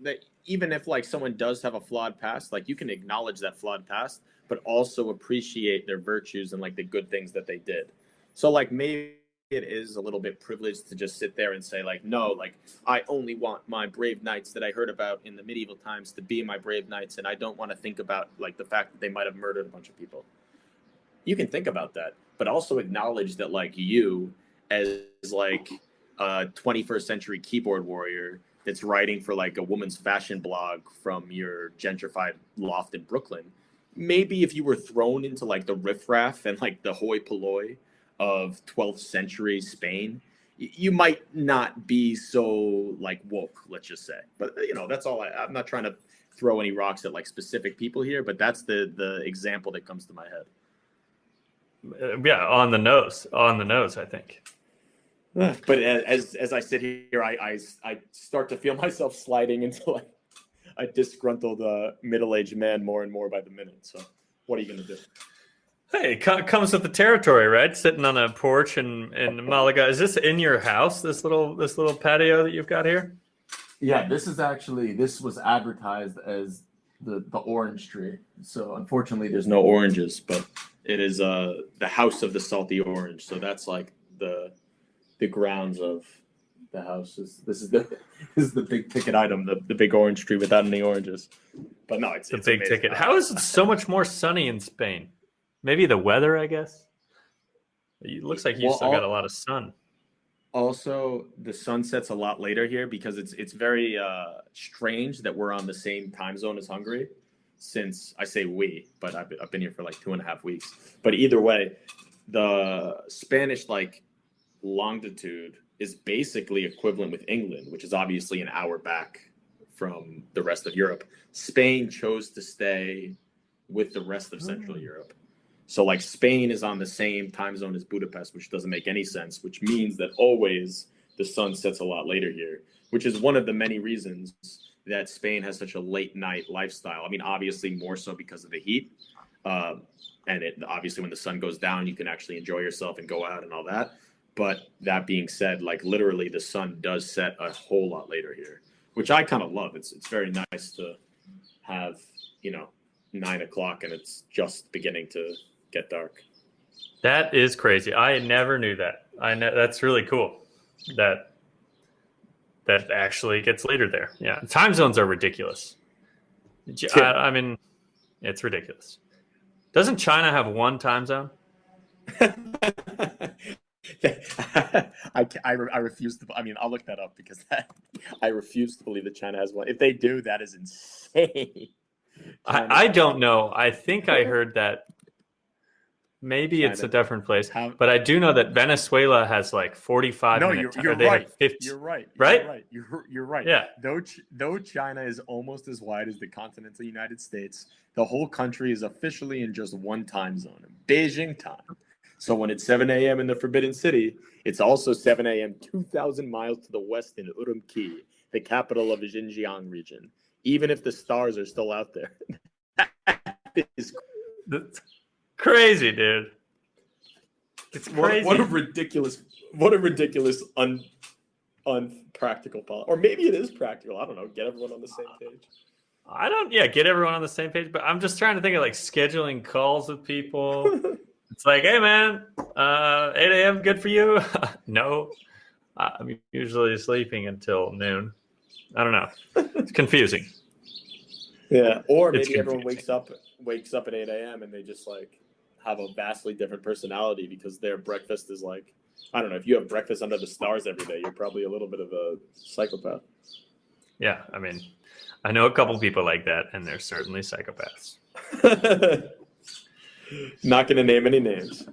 Speaker 3: that even if like someone does have a flawed past, like you can acknowledge that flawed past, but also appreciate their virtues and like the good things that they did. So like maybe it is a little bit privileged to just sit there and say like, no, like I only want my brave knights that I heard about in the medieval times to be my brave knights, and I don't want to think about like the fact that they might have murdered a bunch of people. You can think about that, but also acknowledge that like you as like a 21st century keyboard warrior that's writing for like a woman's fashion blog from your gentrified loft in Brooklyn, maybe if you were thrown into like the riffraff and like the hoi polloi of 12th century Spain, you might not be so like woke, let's just say. But that's all. I'm not trying to throw any rocks at like specific people here, but that's the example that comes to my head.
Speaker 4: Yeah, on the nose, I think.
Speaker 3: But as I sit here, I start to feel myself sliding into like a disgruntled middle-aged man more and more by the minute. So what are you going to do?
Speaker 4: Hey, it comes with the territory, right? Sitting on a porch in Malaga. Is this in your house? This little patio that you've got here?
Speaker 5: Yeah, this was advertised as the orange tree. So unfortunately,
Speaker 3: there's no oranges, but it is the house of the salty orange. So that's like the grounds of the house. This is the big ticket item, the big orange tree without any oranges. But no, it's
Speaker 4: big amazing. Ticket. How is it so much more sunny in Spain? Maybe the weather, I guess. It looks like you still got a lot of sun.
Speaker 3: Also, the sun sets a lot later here because it's very strange that we're on the same time zone as Hungary. Since I say we, but I've been here for like 2.5 weeks. But either way, the Spanish like longitude is basically equivalent with England, which is obviously an hour back from the rest of Europe. Spain chose to stay with the rest of Central Europe. So like Spain is on the same time zone as Budapest, which doesn't make any sense, which means that always the sun sets a lot later here, which is one of the many reasons that Spain has such a late night lifestyle. I mean, obviously more so because of the heat. And obviously when the sun goes down, you can actually enjoy yourself and go out and all that. But that being said, like literally the sun does set a whole lot later here, which I kind of love. It's very nice to have, 9 o'clock and it's just beginning to get dark.
Speaker 4: That is crazy. I never knew that. That's really cool. That actually gets later there. Yeah. Time zones are ridiculous. I mean, it's ridiculous. Doesn't China have one time zone?
Speaker 3: I refuse to. I mean, I'll look that up because I refuse to believe that China has one. If they do, that is insane.
Speaker 4: I don't know. I think I heard that. Maybe China, it's a different place, but I do know that Venezuela has like 45 minutes.
Speaker 3: No, you're right. You're right.
Speaker 4: Right?
Speaker 3: You're right.
Speaker 4: Yeah.
Speaker 3: Though China is almost as wide as the continental United States, the whole country is officially in just one time zone, Beijing time. So when it's 7 a.m. in the Forbidden City, it's also 7 a.m. 2,000 miles to the west in Urumqi, the capital of the Xinjiang region. Even if the stars are still out there.
Speaker 4: That's crazy, dude. It's crazy.
Speaker 3: What a ridiculous unpractical policy. Or maybe it is practical. I don't know. Get everyone on the same page.
Speaker 4: Get everyone on the same page. But I'm just trying to think of like scheduling calls with people. It's like, hey man, 8 a.m. good for you? No, I'm usually sleeping until noon. I don't know. It's confusing.
Speaker 3: Yeah, or maybe everyone wakes up at 8 a.m. and they just like have a vastly different personality because their breakfast is like, I don't know. If you have breakfast under the stars every day, you're probably a little bit of a psychopath.
Speaker 4: Yeah, I mean, I know a couple people like that, and they're certainly psychopaths.
Speaker 3: Not going to name any names.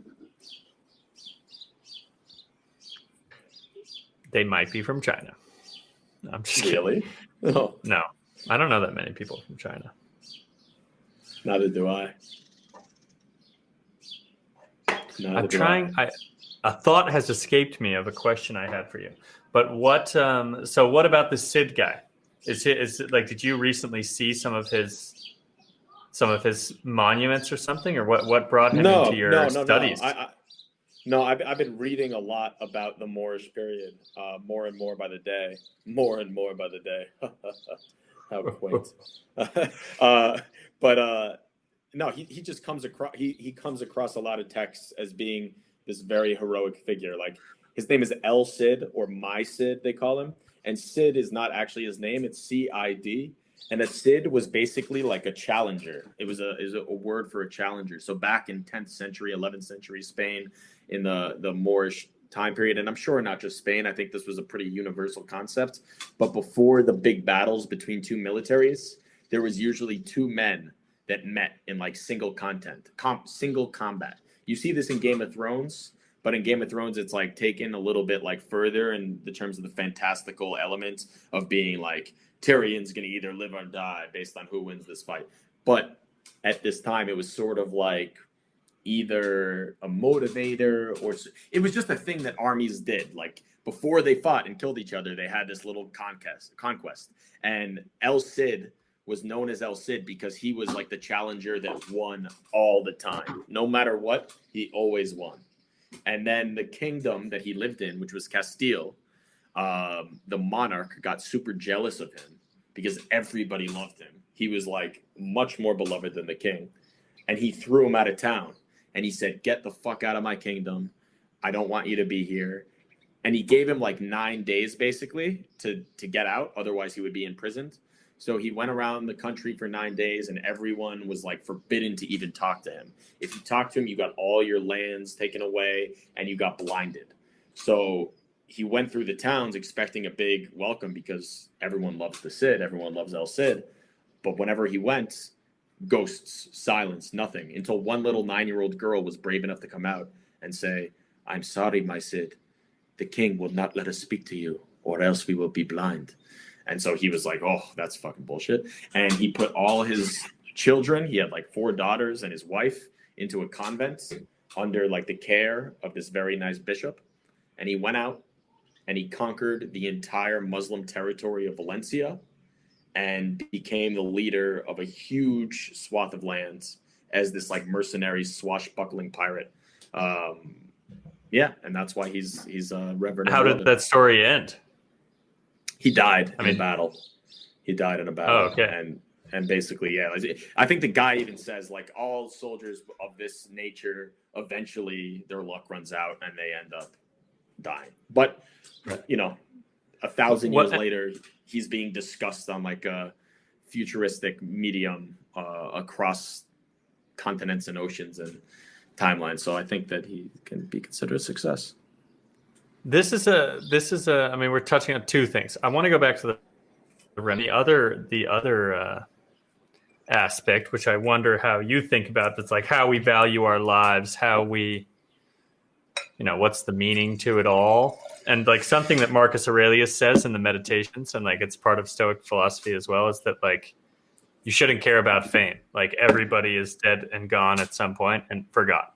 Speaker 4: They might be from China. No, I'm just kidding.
Speaker 3: Really? No,
Speaker 4: No, I don't know that many people from China.
Speaker 3: neither do I.
Speaker 4: I'm trying. A thought has escaped me of a question I had for you. But what? So what about the Cid guy? Is it like? Did you recently see some of his monuments or something, or what brought him into your studies?
Speaker 3: No, I've been reading a lot about the Moorish period, more and more by the day. More and more by the day. How quaint. No, he just comes across. He comes across a lot of texts as being this very heroic figure. Like his name is El Cid, or My Cid, they call him. And Cid is not actually his name; it's Cid. And a Cid was basically like a challenger. It was a word for a challenger. So back in 10th century, 11th century Spain, in the Moorish time period, and I'm sure not just Spain, I think this was a pretty universal concept. But before the big battles between two militaries, there was usually two men that met in like single combat. You see this in Game of Thrones, but in Game of Thrones, it's like taken a little bit like further in the terms of the fantastical elements of being like Tyrion's going to either live or die based on who wins this fight. But at this time, it was sort of like either a motivator, or it was just a thing that armies did. Like before they fought and killed each other, they had this little conquest. And El Cid was known as El Cid because he was like the challenger that won all the time. No matter what, he always won. And then the kingdom that he lived in, which was Castile, the monarch got super jealous of him because everybody loved him. He was like much more beloved than the king. And he threw him out of town. And he said, "Get the fuck out of my kingdom. I don't want you to be here." And he gave him like 9 days basically to get out. Otherwise he would be imprisoned. So he went around the country for 9 days, and everyone was like forbidden to even talk to him. If you talked to him, you got all your lands taken away and you got blinded. So he went through the towns expecting a big welcome because everyone loves the Cid. Everyone loves El Cid. But whenever he went, ghosts, silence, nothing, until one little 9-year-old girl was brave enough to come out and say, "I'm sorry, my Cid. The king will not let us speak to you, or else we will be blind." And so he was like, "Oh, that's fucking bullshit." And he put all his children, he had like 4 daughters and his wife, into a convent under like the care of this very nice bishop. And he went out and he conquered the entire Muslim territory of Valencia and became the leader of a huge swath of lands as this like mercenary swashbuckling pirate. Yeah, and that's why he's revered.
Speaker 4: How did that story end?
Speaker 3: He died in a battle. He died in a battle.
Speaker 4: Oh, okay.
Speaker 3: And basically, yeah, I think the guy even says like all soldiers of this nature, eventually their luck runs out and they end up dying. But, you know, 1,000 years later, he's being discussed on like a futuristic medium across continents and oceans and timelines. So I think that he can be considered a success.
Speaker 4: This is I mean, we're touching on 2 things. I want to go back to the other aspect, which I wonder how you think about. That's like how we value our lives, how we, what's the meaning to it all. And like something that Marcus Aurelius says in the Meditations, and like it's part of Stoic philosophy as well, is that like you shouldn't care about fame. Like everybody is dead and gone at some point and forgotten.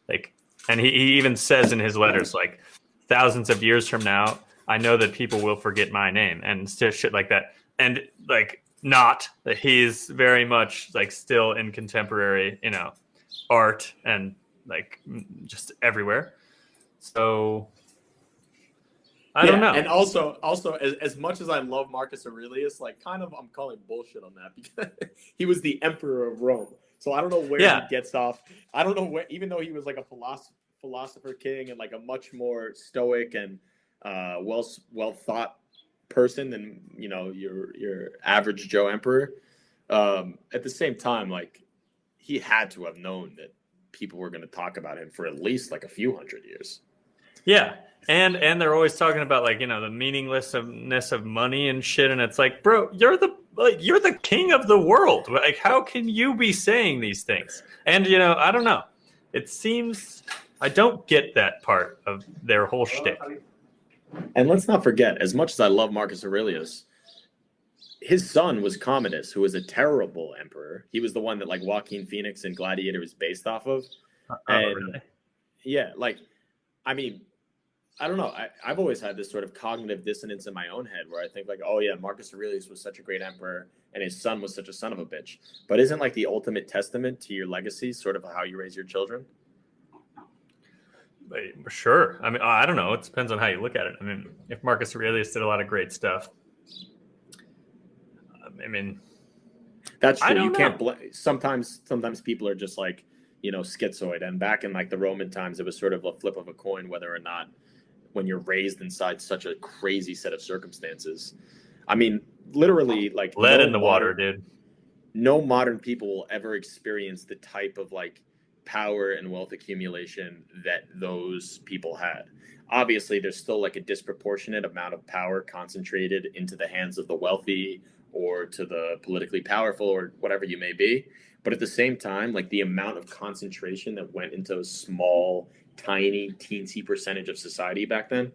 Speaker 4: Like, and he even says in his letters, like, thousands of years from now, I know that people will forget my name and shit like that. And like, not that he's very much like still in contemporary, art and like just everywhere. So I don't know.
Speaker 3: And also as much as I love Marcus Aurelius, like kind of I'm calling bullshit on that because he was the emperor of Rome. So I don't know where he gets off. I don't know where, even though he was like a philosopher king and like a much more stoic and well thought person than your average Joe emperor. At the same time, like he had to have known that people were going to talk about him for at least like a few hundred years.
Speaker 4: Yeah, and they're always talking about like the meaninglessness of money and shit, and it's like, bro, you're the king of the world. Like, how can you be saying these things? And I don't know. It seems I don't get that part of their whole shtick.
Speaker 3: And let's not forget, as much as I love Marcus Aurelius, his son was Commodus, who was a terrible emperor. He was the one that like Joaquin Phoenix and Gladiator is based off of.
Speaker 4: Really?
Speaker 3: Yeah, like, I mean, I don't know. I've always had this sort of cognitive dissonance in my own head where I think like, oh yeah, Marcus Aurelius was such a great emperor and his son was such a son of a bitch. But isn't like the ultimate testament to your legacy sort of how you raise your children?
Speaker 4: Sure. I mean, I don't know. It depends on how you look at it. I mean, if Marcus Aurelius did a lot of great stuff, I mean,
Speaker 3: that's true. You can't sometimes people are just like, you know, schizoid. And back in like the Roman times, it was sort of a flip of a coin whether or not, when you're raised inside such a crazy set of circumstances. I mean, literally, like
Speaker 4: lead in the water, dude.
Speaker 3: No modern people will ever experience the type of like power and wealth accumulation that those people had. Obviously, there's still like a disproportionate amount of power concentrated into the hands of the wealthy or to the politically powerful or whatever you may be. But at the same time, like the amount of concentration that went into a small, tiny, teensy percentage of society back then,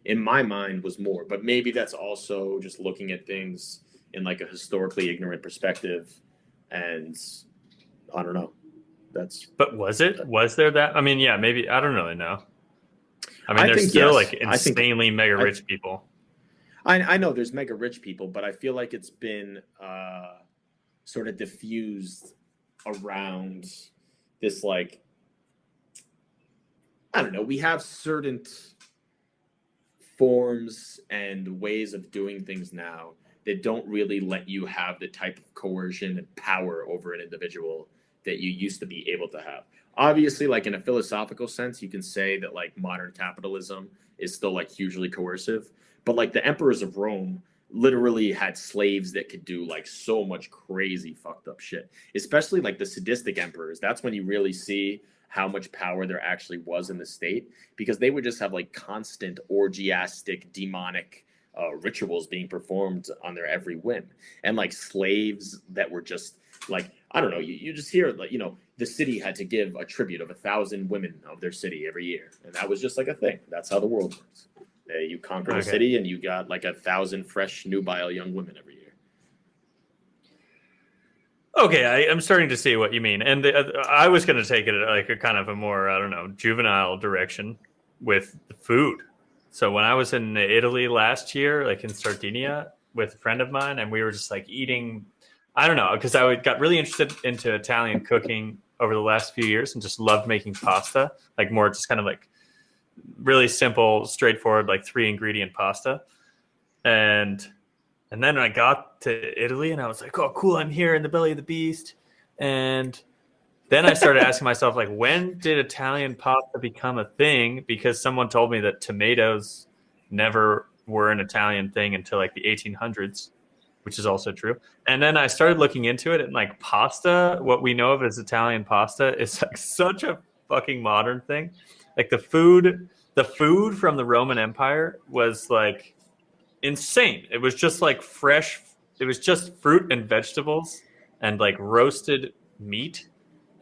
Speaker 3: in my mind, was more. But maybe that's also just looking at things in like a historically ignorant perspective. And I don't know.
Speaker 4: But was there that? I mean, yeah, maybe. I don't really know. I mean, there's still like insanely mega rich people.
Speaker 3: I know there's mega rich people, but I feel like it's been sort of diffused around this, like, I don't know. We have certain forms and ways of doing things now that don't really let you have the type of coercion and power over an individual that you used to be able to have. Obviously, like in a philosophical sense, you can say that like modern capitalism is still like hugely coercive, but like the emperors of Rome literally had slaves that could do like so much crazy fucked up shit, especially like the sadistic emperors. That's when you really see how much power there actually was in the state, because they would just have like constant orgiastic demonic rituals being performed on their every whim, and like slaves that were just like, I don't know, you just hear like, you know, the city had to give a tribute of 1,000 women of their city every year, and that was just like a thing. That's how the world works. You conquer a city and you got like 1,000 fresh nubile young women every year.
Speaker 4: Okay, I'm starting to see what you mean, and I was going to take it like a kind of a more, I don't know, juvenile direction with the food. So when I was in Italy last year, like in Sardinia with a friend of mine, and we were just like eating, I don't know, because I got really interested into Italian cooking over the last few years and just loved making pasta, like more just kind of like really simple, straightforward, like 3-ingredient pasta. And then I got to Italy and I was like, oh, cool, I'm here in the belly of the beast. And then I started asking myself, like, when did Italian pasta become a thing? Because someone told me that tomatoes never were an Italian thing until like the 1800s, which is also true. And then I started looking into it, and like pasta, what we know of as Italian pasta, is like such a fucking modern thing. Like the food from the Roman Empire was like insane. It was just like fresh. It was just fruit and vegetables and like roasted meat.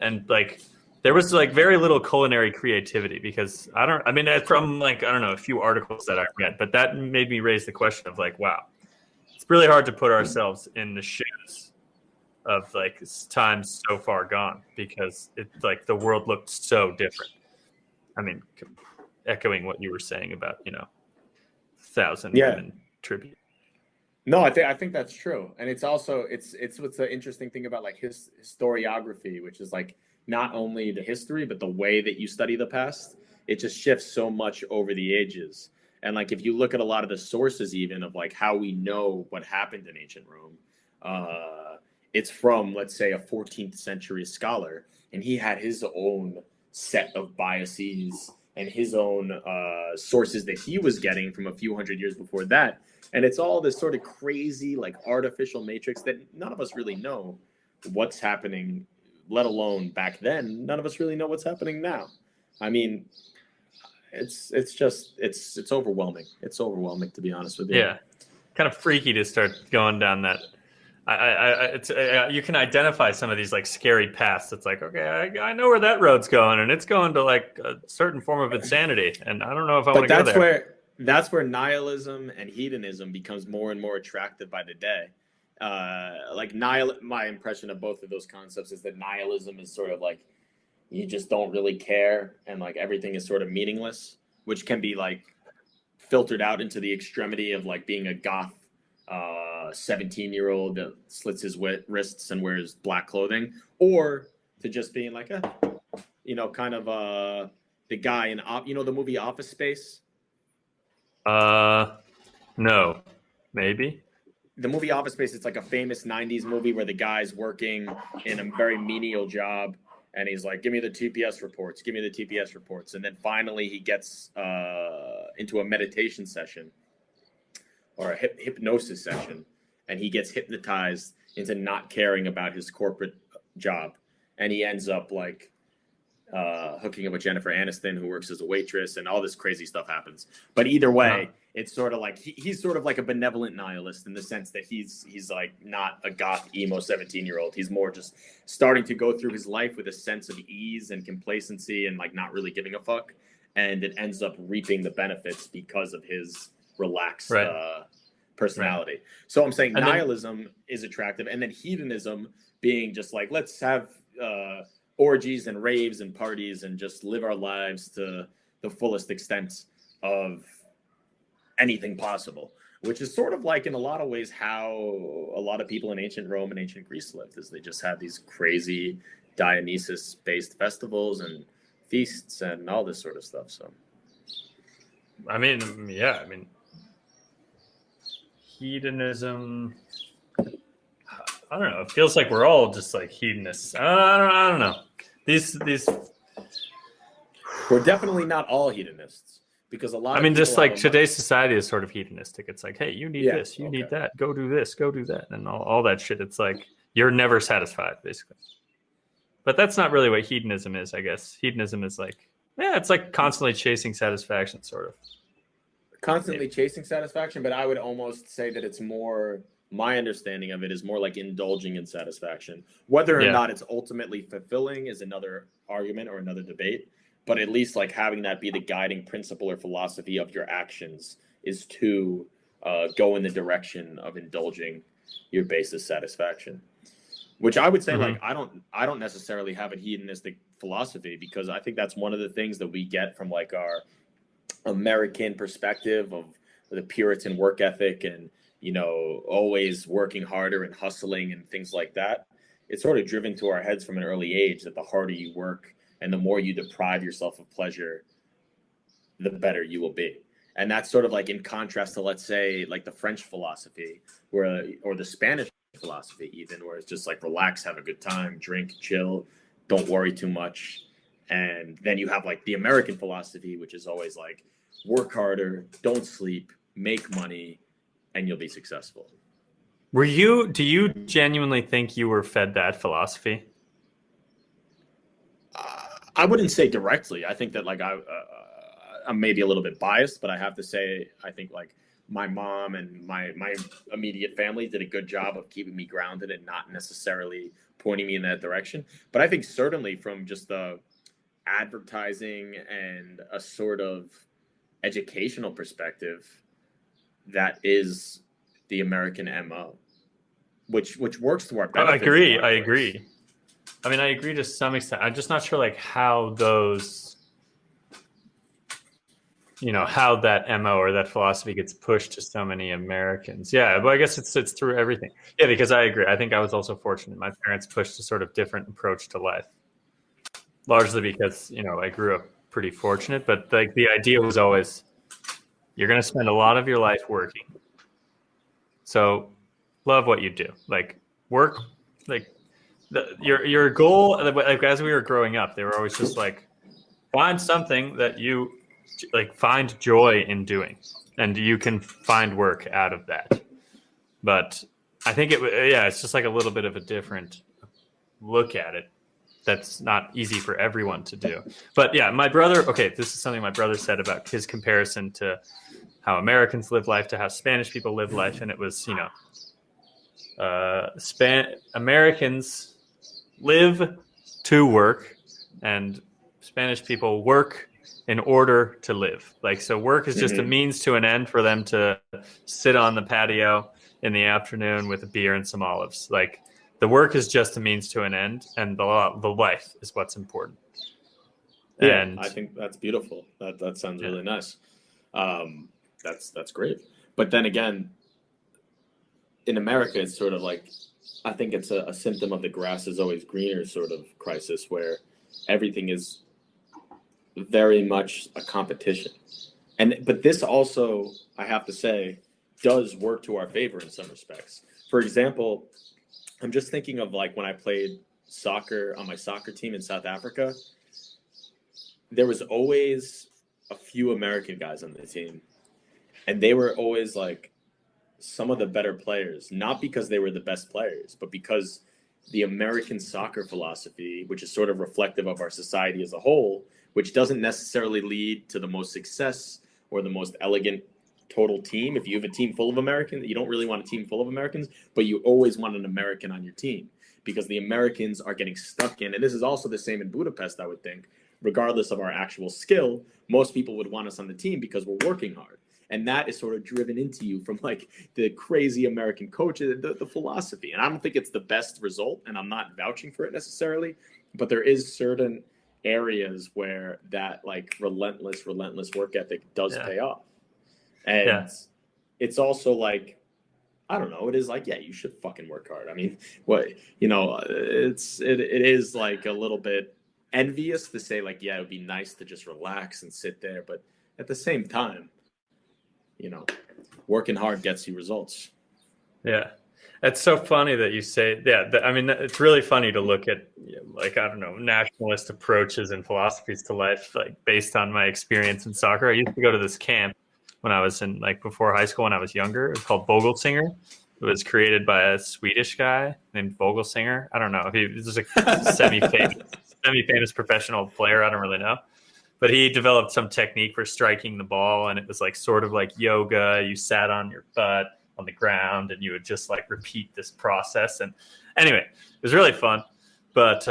Speaker 4: And like, there was like very little culinary creativity because from like, I don't know, a few articles that I read, but that made me raise the question of like, wow, it's really hard to put ourselves in the shoes of like times so far gone, because it's like the world looked so different. I mean, echoing what you were saying about, you know, 1,000 women tribute.
Speaker 3: No, I think that's true. And it's also, it's what's the interesting thing about like historiography, which is like not only the history, but the way that you study the past. It just shifts so much over the ages. And like, if you look at a lot of the sources even of like how we know what happened in ancient Rome, it's from, let's say, a 14th century scholar, and he had his own set of biases and his own sources that he was getting from a few hundred years before that. And it's all this sort of crazy, like artificial matrix that none of us really know what's happening, let alone back then. None of us really know what's happening now. I mean, it's overwhelming. It's overwhelming, to be honest with you.
Speaker 4: Yeah. Kind of freaky to start going down that. You can identify some of these like scary paths. It's like, okay, I know where that road's going, and it's going to like a certain form of insanity, and I don't know if I want to go there.
Speaker 3: that's where nihilism and hedonism becomes more and more attractive by the day. My impression of both of those concepts is that nihilism is sort of like you just don't really care and like everything is sort of meaningless, which can be like filtered out into the extremity of like being a goth 17-year-old that slits his wrists and wears black clothing, or to just being like kind of the guy in the movie Office Space.
Speaker 4: No, maybe.
Speaker 3: The movie Office Space, it's like a famous 90s movie where the guy's working in a very menial job and he's like, give me the TPS reports. And then finally he gets into a meditation session or a hypnosis session, and he gets hypnotized into not caring about his corporate job. And he ends up like hooking up with Jennifer Aniston, who works as a waitress, and all this crazy stuff happens. But either way, it's sort of like he's sort of like a benevolent nihilist in the sense that he's like not a goth emo 17-year-old. He's more just starting to go through his life with a sense of ease and complacency and like not really giving a fuck. And it ends up reaping the benefits because of his relaxed personality. Right. So I'm saying nihilism is attractive, and then hedonism being just like, let's have orgies and raves and parties and just live our lives to the fullest extent of anything possible, which is sort of like in a lot of ways how a lot of people in ancient Rome and ancient Greece lived, is they just had these crazy Dionysus-based festivals and feasts and all this sort of stuff. So,
Speaker 4: I mean, hedonism, I don't know. It feels like we're all just like hedonists. I don't know. These.
Speaker 3: We're definitely not all hedonists, because a lot.
Speaker 4: I mean, just like today's society is sort of hedonistic. It's like, hey, you need this, you need that. Go do this, go do that, and all that shit. It's like you're never satisfied, basically. But that's not really what hedonism is, I guess. Hedonism is like, it's like constantly chasing satisfaction, sort of.
Speaker 3: Constantly chasing satisfaction, but I would almost say that it's more. My understanding of it is more like indulging in satisfaction. Whether or not it's ultimately fulfilling is another argument or another debate. But at least like having that be the guiding principle or philosophy of your actions is to go in the direction of indulging your basis satisfaction. Which I would say, like, I don't necessarily have a hedonistic philosophy, because I think that's one of the things that we get from like our American perspective of the Puritan work ethic and, you know, always working harder and hustling and things like that. It's sort of driven to our heads from an early age that the harder you work and the more you deprive yourself of pleasure, the better you will be. And that's sort of like in contrast to, let's say, like the French philosophy or the Spanish philosophy even, where it's just like relax, have a good time, drink, chill, don't worry too much. And then you have like the American philosophy, which is always like work harder, don't sleep, make money, and you'll be successful.
Speaker 4: Do you genuinely think you were fed that philosophy?
Speaker 3: I wouldn't say directly. I think that like I'm maybe a little bit biased, but I have to say, I think like my mom and my immediate family did a good job of keeping me grounded and not necessarily pointing me in that direction. But I think certainly from just the advertising and a sort of educational perspective, that is the American MO, which works to our benefit.
Speaker 4: I agree. I mean, I agree to some extent. I'm just not sure like how those, you know, how that MO or that philosophy gets pushed to so many Americans. Yeah, but I guess it's through everything. Yeah, because I agree. I think I was also fortunate. My parents pushed a sort of different approach to life, largely because, you know, I grew up pretty fortunate. But like the idea was always, you're going to spend a lot of your life working. So love what you do. Like work, like your goal, like as we were growing up, they were always just like, find something that you like find joy in doing, and you can find work out of that. But I think it's just like a little bit of a different look at it. That's not easy for everyone to do. But yeah, my brother, this is something my brother said about his comparison to how Americans live life to how Spanish people live life. And it was, you know, Americans live to work and Spanish people work in order to live. Like, so work is just a means to an end for them to sit on the patio in the afternoon with a beer and some olives. Like, the work is just a means to an end, and the life is what's important.
Speaker 3: Yeah,
Speaker 4: and
Speaker 3: I think that's beautiful. That sounds really nice. That's great. But then again, in America, it's sort of like, I think it's a symptom of the grass is always greener sort of crisis, where everything is very much a competition. But this also, I have to say, does work to our favor in some respects. For example, I'm just thinking of like when I played soccer on my soccer team in South Africa, there was always a few American guys on the team, and they were always like some of the better players, not because they were the best players, but because the American soccer philosophy, which is sort of reflective of our society as a whole, which doesn't necessarily lead to the most success or the most elegant total team. If you have a team full of Americans, you don't really want a team full of Americans, but you always want an American on your team, because the Americans are getting stuck in, and this is also the same in Budapest, I would think, regardless of our actual skill, most people would want us on the team because we're working hard. And that is sort of driven into you from like the crazy American coaches, the philosophy. And I don't think it's the best result, and I'm not vouching for it necessarily, but there is certain areas where that like relentless work ethic does pay off. And it's also like, I don't know, it is like, yeah, you should fucking work hard. I mean, what, you know, it is like a little bit envious to say like, yeah, it would be nice to just relax and sit there. But at the same time, you know, working hard gets you results.
Speaker 4: Yeah. It's so funny that you say, I mean, it's really funny to look at, like, I don't know, nationalist approaches and philosophies to life, like based on my experience in soccer. I used to go to this camp when I was in, like, before high school when I was younger. It was called Vågelsinger. It was created by a Swedish guy named Vågelsinger. I don't know if he was a semi-famous professional player. I don't really know. But he developed some technique for striking the ball, and it was like sort of like yoga. You sat on your butt on the ground, and you would just like repeat this process. And anyway, it was really fun. But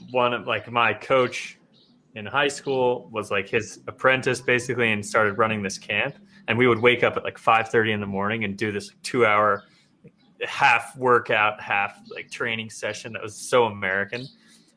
Speaker 4: one of like my coach in high school was like his apprentice basically, and started running this camp. And we would wake up at like 5:30 in the morning and do this 2-hour half workout, half like training session that was so American.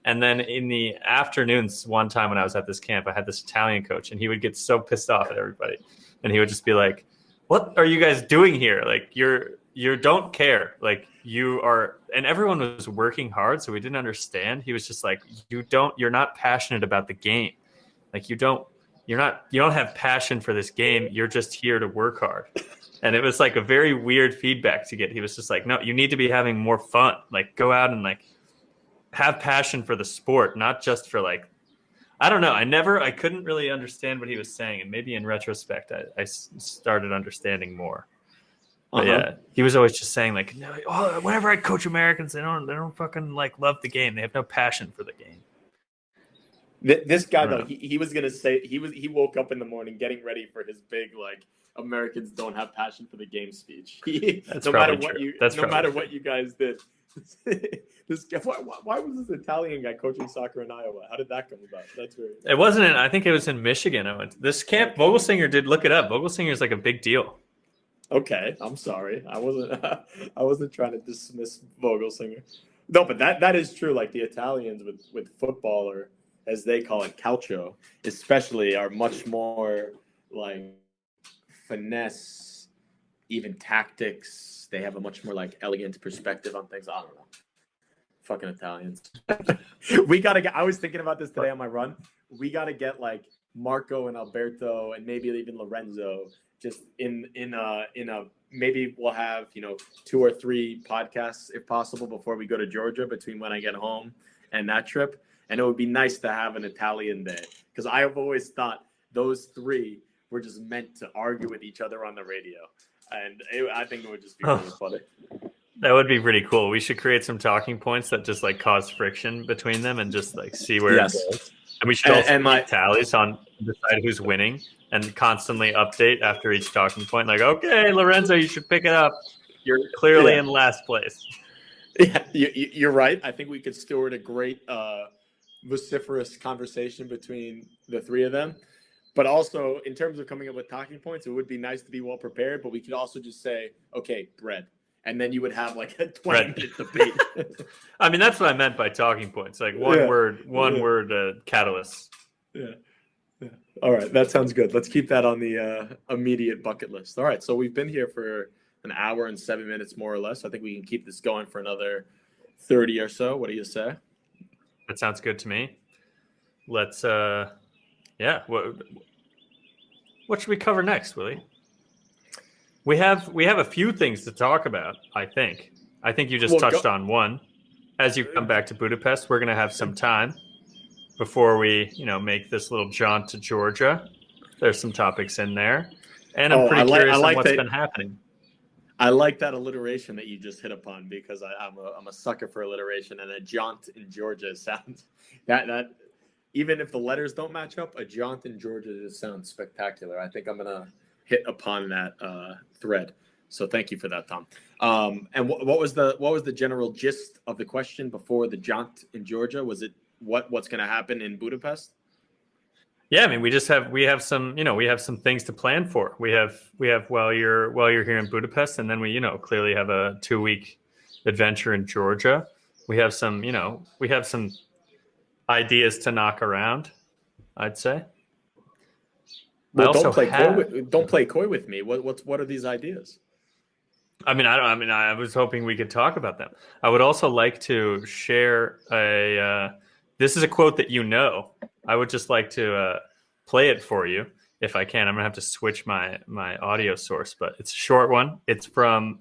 Speaker 4: And then in the afternoons, one time when I was at this camp, I had this Italian coach, and he would get so pissed off at everybody. And he would just be like, what are you guys doing here? Like, you don't care. Like, you are, and everyone was working hard, so we didn't understand. He was just like, you're not passionate about the game. Like, you don't have passion for this game. You're just here to work hard. And it was like a very weird feedback to get. He was just like, no, you need to be having more fun. Like, go out and like have passion for the sport, not just for like, I don't know. I couldn't really understand what he was saying. And maybe in retrospect, I started understanding more. But yeah, he was always just saying like, no, whenever I coach Americans, they don't fucking like love the game. They have no passion for the game.
Speaker 3: This guy though, he was gonna say he woke up in the morning getting ready for his big like Americans don't have passion for the game speech. No matter what you guys did. This guy, why was this Italian guy coaching soccer in Iowa? How did that come about? That's weird.
Speaker 4: It wasn't I think it was in Michigan. I went to this camp. Vågelsinger did look it up. Vågelsinger is like a big deal.
Speaker 3: Okay, I'm sorry. I wasn't trying to dismiss Vågelsinger. No, but that is true. Like the Italians with football, or as they call it, calcio, especially, are much more like finesse, even tactics. They have a much more like elegant perspective on things. I don't know. Fucking Italians. We gotta get. I was thinking about this today on my run. We gotta get like Marco and Alberto and maybe even Lorenzo just in a maybe we'll have 2 or 3 podcasts if possible before we go to Georgia, between when I get home and that trip. And it would be nice to have an Italian there, because I have always thought those 3 were just meant to argue with each other on the radio. And I think it would just be really funny.
Speaker 4: That would be pretty cool. We should create some talking points that just like cause friction between them and just like see where it goes. And we should also make tallies on decide who's winning and constantly update after each talking point. Like, okay, Lorenzo, you should pick it up. You're clearly in last place.
Speaker 3: Yeah, you're right. I think we could steward a great vociferous conversation between the three of them. But also, in terms of coming up with talking points, it would be nice to be well prepared. But we could also just say, okay, bread. And then you would have like a 20-minute debate.
Speaker 4: I mean, that's what I meant by talking points. Like one word catalyst.
Speaker 3: Yeah. All right. That sounds good. Let's keep that on the immediate bucket list. All right. So we've been here for an hour and 7 minutes, more or less. I think we can keep this going for another 30 or so. What do you say?
Speaker 4: That sounds good to me. Let's, what should we cover next, Willie? We have a few things to talk about, I think. I think you just touched on one. As you come back to Budapest, we're going to have some time before we, make this little jaunt to Georgia. There's some topics in there. And I'm pretty curious on what's been happening.
Speaker 3: I like that alliteration that you just hit upon, because I'm a sucker for alliteration, and a jaunt in Georgia sounds that even if the letters don't match up, a jaunt in Georgia just sounds spectacular. I think I'm gonna hit upon that thread. So thank you for that, Tom. And what was the general gist of the question before the jaunt in Georgia? Was it what's going to happen in Budapest?
Speaker 4: Yeah, I mean, we have some things to plan for. We have while you're here in Budapest, and then we clearly have a 2-week adventure in Georgia. We have some ideas to knock around, I'd say.
Speaker 3: Well, don't play coy with me. What are these ideas?
Speaker 4: I was hoping we could talk about them. I would also like to share this is a quote that I would just like to play it for you if I can. I'm gonna have to switch my audio source, but it's a short one. It's from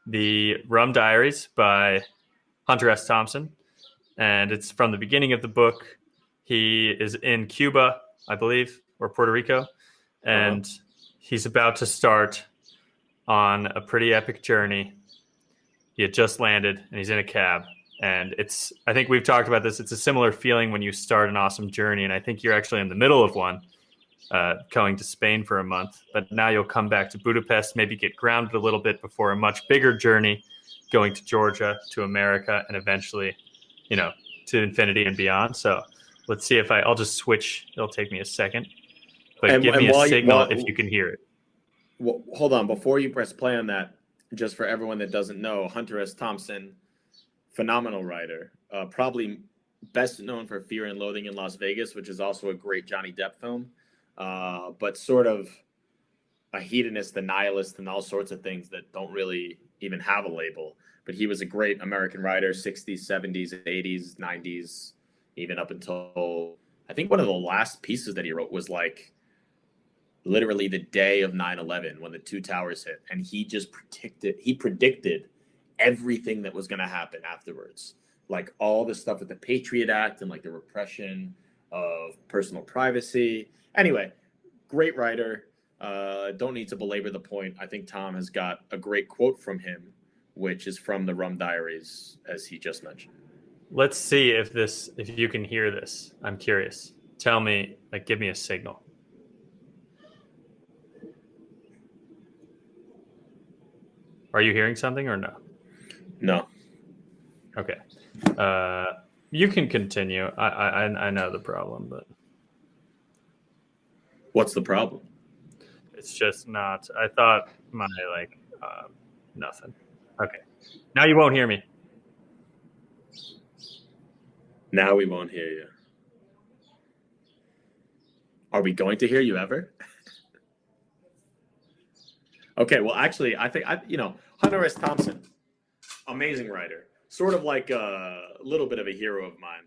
Speaker 4: the Rum Diaries by Hunter S. Thompson, and it's from the beginning of the book. He is in Cuba, I believe, or Puerto Rico, and he's about to start on a pretty epic journey. He had just landed, and he's in a cab. And I think we've talked about this. It's a similar feeling when you start an awesome journey. And I think you're actually in the middle of one, going to Spain for a month. But now you'll come back to Budapest, maybe get grounded a little bit before a much bigger journey, going to Georgia, to America, and eventually, to infinity and beyond. So let's see if I'll just switch. It'll take me a second. But give me a signal if you can hear it.
Speaker 3: Well, hold on. Before you press play on that, just for everyone that doesn't know, Hunter S. Thompson, phenomenal writer, probably best known for Fear and Loathing in Las Vegas, which is also a great Johnny Depp film, but sort of a hedonist, a nihilist, and all sorts of things that don't really even have a label. But he was a great American writer, 60s, 70s, 80s, 90s, even up until, I think one of the last pieces that he wrote was like literally the day of 9/11 when the two towers hit. And he just predicted everything that was going to happen afterwards, like all the stuff with the Patriot Act and like the repression of personal privacy. Anyway, great writer. Don't need to belabor the point. I think Tom has got a great quote from him, which is from the Rum Diaries, as he just mentioned.
Speaker 4: Let's see if you can hear this. I'm curious. Tell me, give me a signal. Are you hearing something or no?
Speaker 3: No.
Speaker 4: Okay. You can continue. I know the problem, but
Speaker 3: what's the problem?
Speaker 4: It's just not. I thought nothing. Okay. Now you won't hear me.
Speaker 3: Now we won't hear you. Are we going to hear you ever? Okay. Well, actually, I think Hunter S. Thompson, amazing writer, sort of like a little bit of a hero of mine,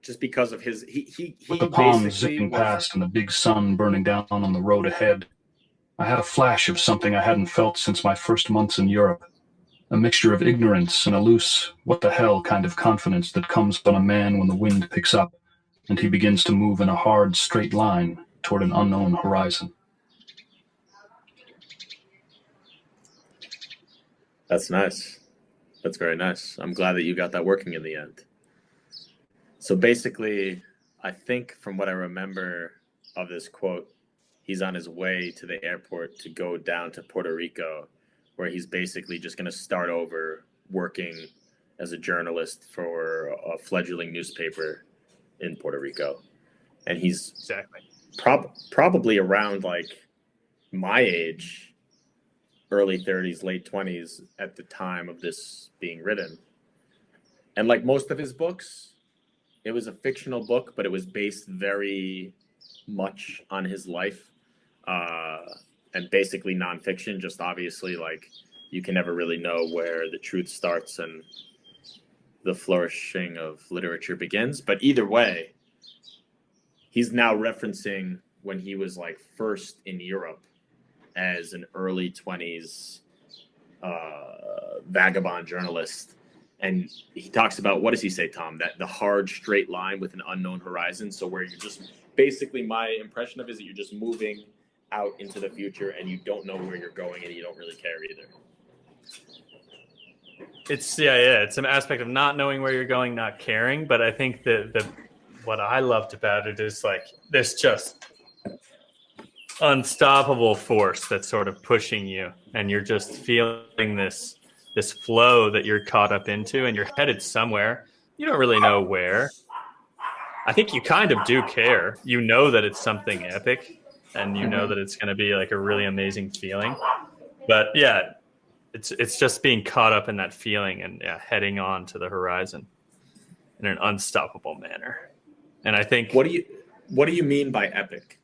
Speaker 3: just because of his
Speaker 6: With the palms zipping past and the big sun burning down on the road ahead, I had a flash of something I hadn't felt since my first months in Europe. A mixture of ignorance and a loose, what the hell kind of confidence that comes on a man when the wind picks up and he begins to move in a hard, straight line toward an unknown horizon.
Speaker 3: That's nice. That's very nice. I'm glad that you got that working in the end. So basically, I think from what I remember of this quote, he's on his way to the airport to go down to Puerto Rico, where he's basically just going to start over working as a journalist for a fledgling newspaper in Puerto Rico, and he's
Speaker 4: Exactly.
Speaker 3: probably around like my age, early 30s, late 20s at the time of this being written. And like most of his books, it was a fictional book, but it was based very much on his life, and basically nonfiction. Just obviously, like, you can never really know where the truth starts and the flourishing of literature begins. But either way, he's now referencing when he was like first in Europe as an early 20s vagabond journalist. And he talks about, what does he say, Tom? That the hard straight line with an unknown horizon. So where you're just basically, my impression of it is that you're just moving out into the future and you don't know where you're going and you don't really care either.
Speaker 4: It's it's an aspect of not knowing where you're going, not caring. But I think that what I loved about it is like this just unstoppable force that's sort of pushing you, and you're just feeling this flow that you're caught up into, and you're headed somewhere. You don't really know where. I think you kind of do care. You know that it's something epic, and you know that it's going to be like a really amazing feeling. But yeah, it's just being caught up in that feeling and heading on to the horizon in an unstoppable manner. And I think,
Speaker 3: what do you mean by epic?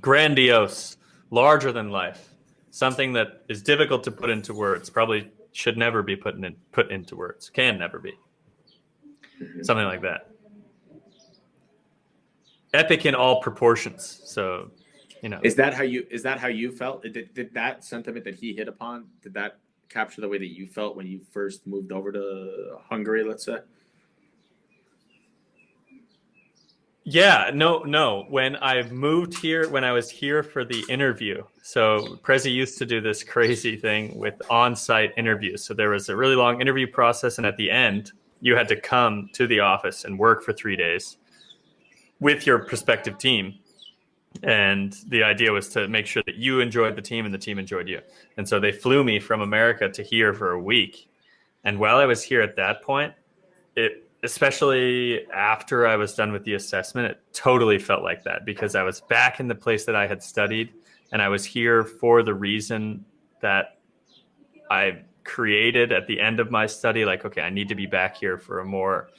Speaker 4: Grandiose, larger than life. Something that is difficult to put into words, probably should never be put into words, can never be. Mm-hmm. Something like that. Epic in all proportions. So, Is that how you felt? Did that sentiment that he hit upon, did that capture the way that you felt when you first moved over to Hungary, let's say? Yeah, no. When I moved here, when I was here for the interview, so Prezi used to do this crazy thing with on-site interviews. So there was a really long interview process, and at the end, you had to come to the office and work for 3 days with your prospective team. And the idea was to make sure that you enjoyed the team and the team enjoyed you. And so they flew me from America to here for a week. And while I was here at that point, especially after I was done with the assessment, it totally felt like that, because I was back in the place that I had studied, and I was here for the reason that I created at the end of my study. Like, okay, I need to be back here for a more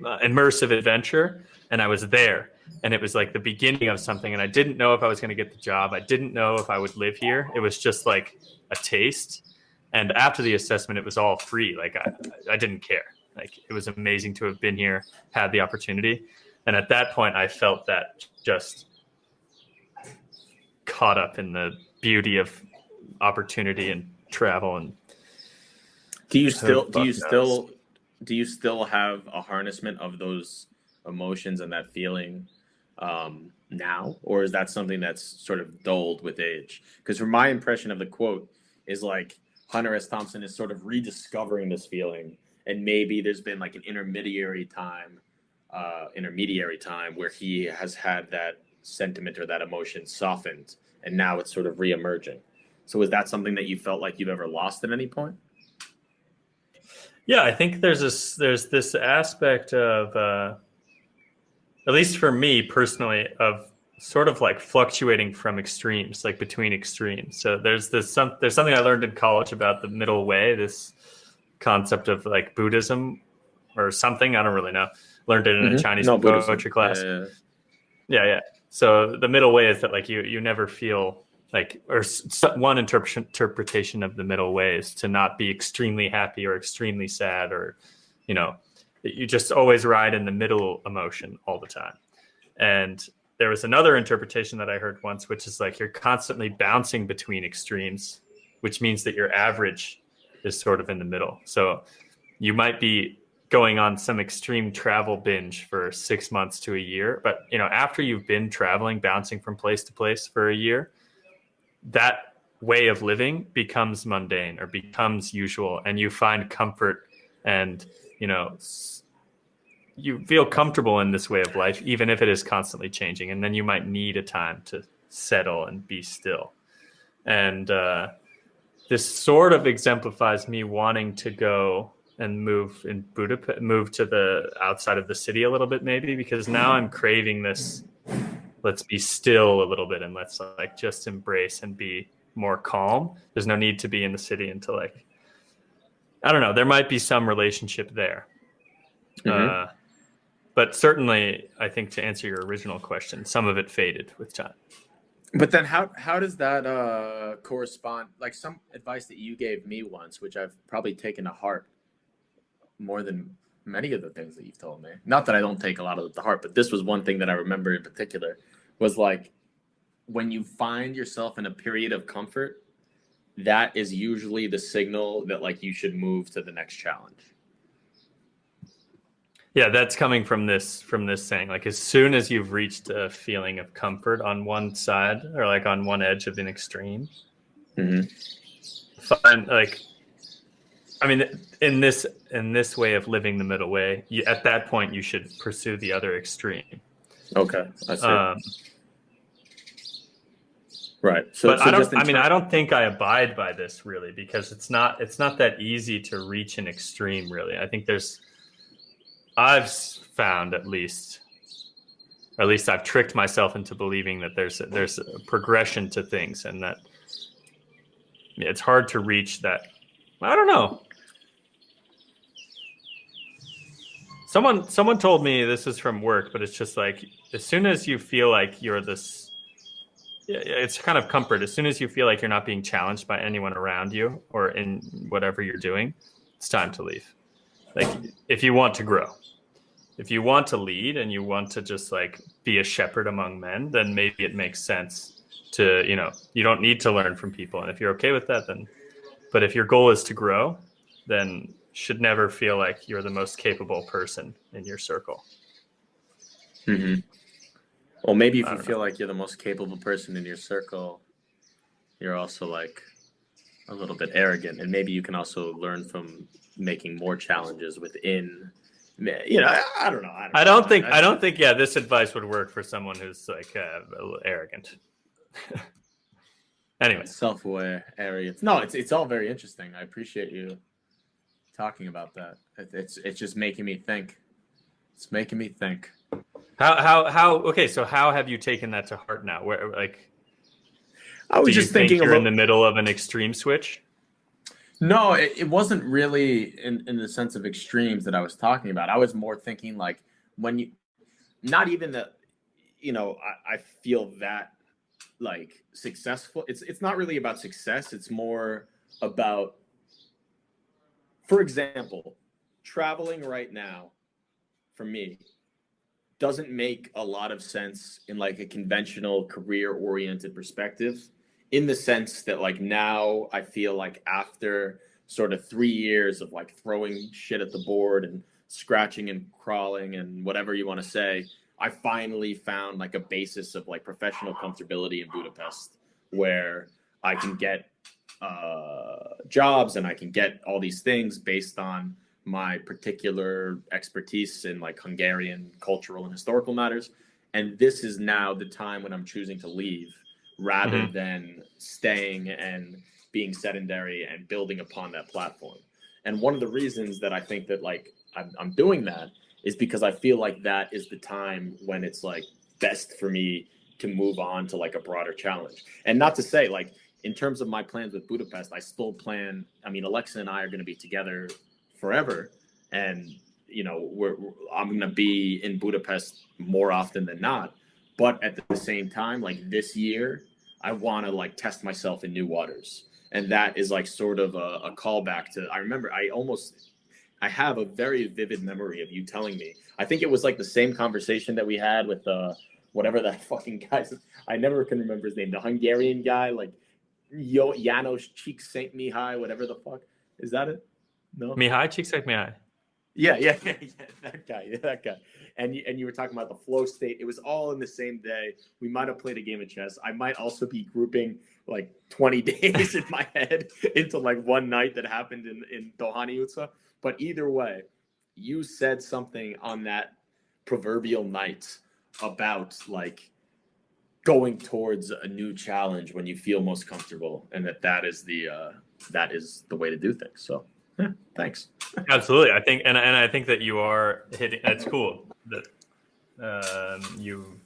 Speaker 4: immersive adventure. And I was there, and it was like the beginning of something. And I didn't know if I was going to get the job. I didn't know if I would live here. It was just like a taste. And after the assessment, it was all free. Like I didn't care. Like, it was amazing to have been here, had the opportunity. And at that point, I felt that just caught up in the beauty of opportunity and travel. And
Speaker 3: do you still have a harnessment of those emotions and that feeling now? Or is that something that's sort of dulled with age? Because from my impression of the quote is like Hunter S. Thompson is sort of rediscovering this feeling. And maybe there's been like an intermediary time where he has had that sentiment or that emotion softened, and now it's sort of reemerging. So is that something that you felt like you've ever lost at any point?
Speaker 4: Yeah, I think there's this aspect of, at least for me personally, of sort of like fluctuating from extremes, like between extremes. So there's something I learned in college about the middle way, this concept of like Buddhism or something. I don't really know. Learned it in a Chinese poetry class. Yeah. So the middle way is that like you never feel like, or one interpretation of the middle way is to not be extremely happy or extremely sad, or, you just always ride in the middle emotion all the time. And there was another interpretation that I heard once, which is like you're constantly bouncing between extremes, which means that your average is sort of in the middle. So you might be going on some extreme travel binge for 6 months to a year, but after you've been traveling, bouncing from place to place for a year, that way of living becomes mundane or becomes usual, and you find comfort, and you feel comfortable in this way of life, even if it is constantly changing. And then you might need a time to settle and be still. And this sort of exemplifies me wanting to go and move in Budapest, move to the outside of the city a little bit, maybe, because now I'm craving this. Let's be still a little bit and let's like just embrace and be more calm. There's no need to be in the city until like, I don't know. There might be some relationship there. But certainly, I think to answer your original question, some of it faded with time.
Speaker 3: But then how does that correspond? Like some advice that you gave me once, which I've probably taken to heart more than many of the things that you've told me. Not that I don't take a lot of it to heart, but this was one thing that I remember in particular was like when you find yourself in a period of comfort, that is usually the signal that like you should move to the next challenge.
Speaker 4: Yeah, that's coming from this saying, like as soon as you've reached a feeling of comfort on one side or like on one edge of an extreme, find like, I mean, in this way of living the middle way, at that point you should pursue the other extreme.
Speaker 3: Okay, I see. Right.
Speaker 4: But I don't think I abide by this really, because it's not that easy to reach an extreme really. I think I've found at least I've tricked myself into believing that there's a progression to things, and that it's hard to reach that. I don't know. Someone told me, this is from work, but it's just like as soon as you feel like you're this, it's kind of comfort. As soon as you feel like you're not being challenged by anyone around you or in whatever you're doing, it's time to leave. Like if you want to grow, if you want to lead and you want to just like be a shepherd among men, then maybe it makes sense to, you don't need to learn from people. And if you're okay with that, then, but if your goal is to grow, then should never feel like you're the most capable person in your circle.
Speaker 3: Mm-hmm. Well, maybe if you feel like you're the most capable person in your circle, you're also like a little bit arrogant, and maybe you can also learn from making more challenges within. I don't know. I don't think.
Speaker 4: Yeah, this advice would work for someone who's like a little arrogant. Anyway,
Speaker 3: self-aware, arrogant. No, it's all very interesting. I appreciate you talking about that. It's just making me think. It's making me think.
Speaker 4: How okay, so how have you taken that to heart now? Where like
Speaker 3: I was just thinking
Speaker 4: you're in the middle of an extreme switch?
Speaker 3: No, it wasn't really in the sense of extremes that I was talking about. I was more thinking like when you, not even that, I feel that like successful. It's not really about success. It's more about, for example, traveling right now for me doesn't make a lot of sense in like a conventional career-oriented perspective, in the sense that like now I feel like after sort of 3 years of like throwing shit at the board and scratching and crawling and whatever you want to say, I finally found like a basis of like professional comfortability in Budapest where I can get jobs and I can get all these things based on my particular expertise in like Hungarian cultural and historical matters. And this is now the time when I'm choosing to leave rather than staying and being sedentary and building upon that platform. And one of the reasons that I think that like I'm doing that is because I feel like that is the time when it's like best for me to move on to like a broader challenge. And not to say like in terms of my plans with Budapest, I still plan, Alexa and I are going to be together forever. And, I'm going to be in Budapest more often than not. But at the same time, like this year, I want to like test myself in new waters. And that is like sort of a callback to, I remember I have a very vivid memory of you telling me, I think it was like the same conversation that we had with whatever that fucking guy, I never can remember his name, the Hungarian guy, like János Csíkszentmihalyi, whatever the fuck. Is that it? No?
Speaker 4: Mihai Csíkszentmihalyi.
Speaker 3: Yeah, that guy. And you were talking about the flow state. It was all in the same day. We might have played a game of chess. I might also be grouping like 20 days in my head into like one night that happened in Dohany Utca. But either way, you said something on that proverbial night about like going towards a new challenge when you feel most comfortable, and that is the way to do things. So Thanks.
Speaker 4: Absolutely. I think, and I think that you are hitting. That's cool. That you.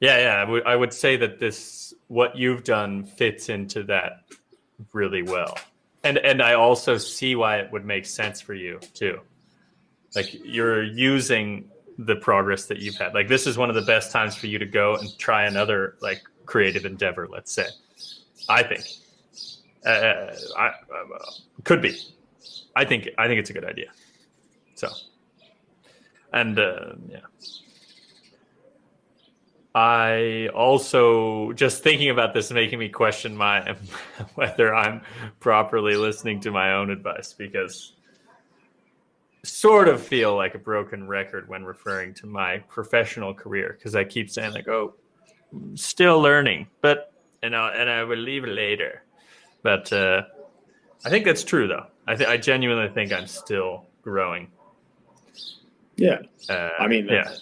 Speaker 4: Yeah. I would say that what you've done fits into that really well, and I also see why it would make sense for you too. Like you're using the progress that you've had. Like this is one of the best times for you to go and try another like creative endeavor. Let's say, I think, could be. I think it's a good idea. So, and yeah. I also just thinking about this making me question whether I'm properly listening to my own advice, because sort of feel like a broken record when referring to my professional career, because I keep saying like, oh, I'm still learning, but and I will leave later. But I think that's true though. I genuinely think I'm still growing.
Speaker 3: Yeah. I mean,
Speaker 4: yeah.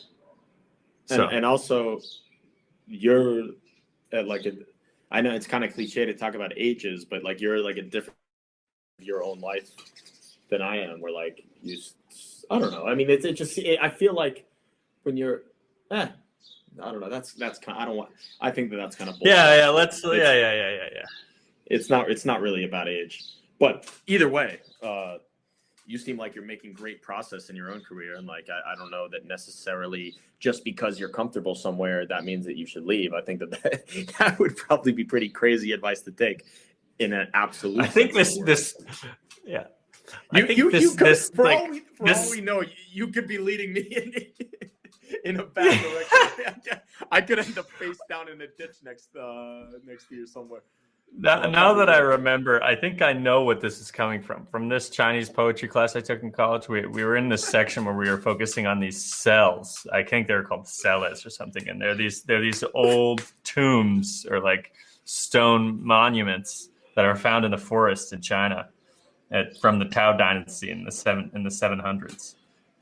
Speaker 3: And also, you're like I know it's kind of cliche to talk about ages, but like you're like a different of your own life than I am. Where like I don't know. I mean, I feel like when you're, I don't know. That's kind of, I think that's kind of bullshit.
Speaker 4: Yeah.
Speaker 3: It's not really about age, but either way, you seem like you're making great progress in your own career. And like, I don't know that necessarily just because you're comfortable somewhere, that means that you should leave. I think that would probably be pretty crazy advice to take in an absolute.
Speaker 4: I think yeah.
Speaker 3: For all we know, you could be leading me in a bad direction. I could end up face down in a ditch next to you somewhere.
Speaker 4: Now that I remember, I think I know what this is coming from. From this Chinese poetry class I took in college, we were in this section where we were focusing on these cells. I think they're called celes or something, and they're these old tombs or like stone monuments that are found in the forest in China from the Tao Dynasty in the 700s.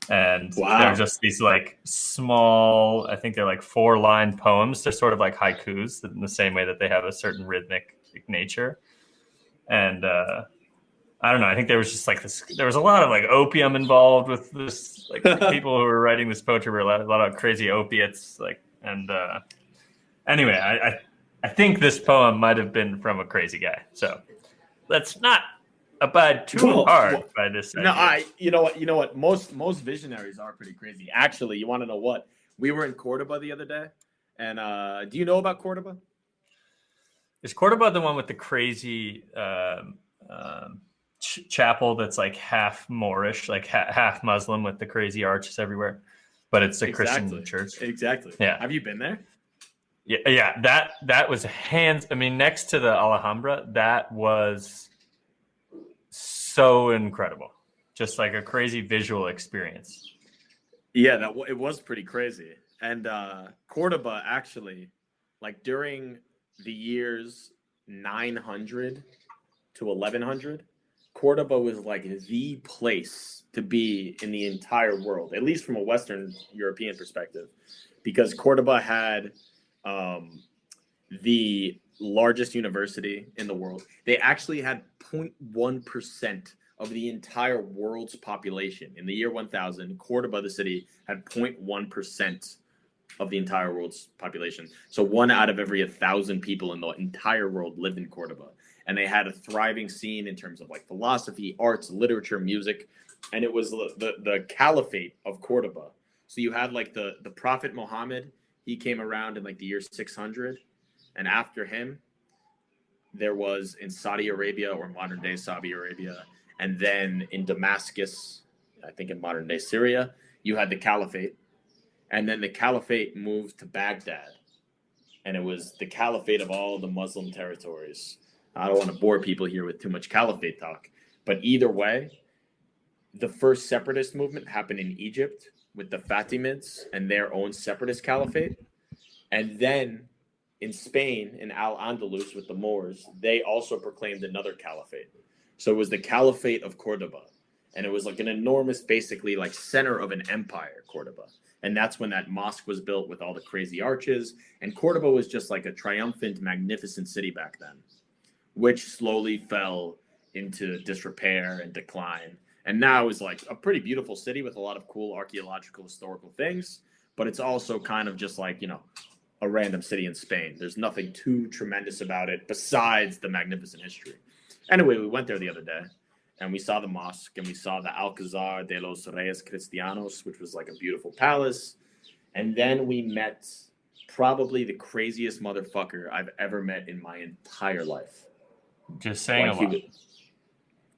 Speaker 4: And they're just these like small, I think they're like 4-line poems. They're sort of like haikus in the same way that they have a certain rhythmic nature. And I don't know, I think there was just like this, there was a lot of like opium involved with this, like people who were writing this poetry were a lot of crazy opiates, like, and anyway, I think this poem might have been from a crazy guy, so let's not abide too hard by this idea.
Speaker 3: No, you know what most visionaries are pretty crazy. Actually, you want to know what? We were in Cordoba the other day, and do you know about Cordoba?
Speaker 4: Is Cordoba the one with the crazy chapel that's like half Moorish, like half Muslim with the crazy arches everywhere, but it's a Christian church?
Speaker 3: Exactly.
Speaker 4: Yeah.
Speaker 3: Have you been there?
Speaker 4: Yeah. That was next to the Alhambra, that was so incredible. Just like a crazy visual experience.
Speaker 3: Yeah, it was pretty crazy. And Cordoba actually, like during the years 900 to 1100, Cordoba was like the place to be in the entire world, at least from a Western European perspective, because Cordoba had the largest university in the world. They actually had 0.1% of the entire world's population. In the year 1000, Cordoba, the city, had 0.1% of the entire world's population. So 1 out of every 1,000 people in the entire world lived in Cordoba. And they had a thriving scene in terms of like philosophy, arts, literature, music. And it was the caliphate of Cordoba. So you had like the Prophet Muhammad. He came around in like the year 600. And after him, there was in Saudi Arabia, or modern day Saudi Arabia, and then in Damascus, I think in modern day Syria, you had the caliphate. And then the caliphate moved to Baghdad. And it was the caliphate of all the Muslim territories. I don't want to bore people here with too much caliphate talk. But either way, the first separatist movement happened in Egypt with the Fatimids and their own separatist caliphate. And then in Spain, in Al-Andalus with the Moors, they also proclaimed another caliphate. So it was the Caliphate of Cordoba. And it was like an enormous, basically like center of an empire, Cordoba. And that's when that mosque was built with all the crazy arches. And Cordoba was just like a triumphant, magnificent city back then, which slowly fell into disrepair and decline. And now is like a pretty beautiful city with a lot of cool archaeological historical things, but it's also kind of just like, you know, a random city in Spain. There's nothing too tremendous about it besides the magnificent history. Anyway, we went there the other day and we saw the mosque and we saw the Alcázar de los Reyes Cristianos, which was like a beautiful palace. And then we met probably the craziest motherfucker I've ever met in my entire life.
Speaker 4: Just saying
Speaker 3: Like,
Speaker 4: a lot.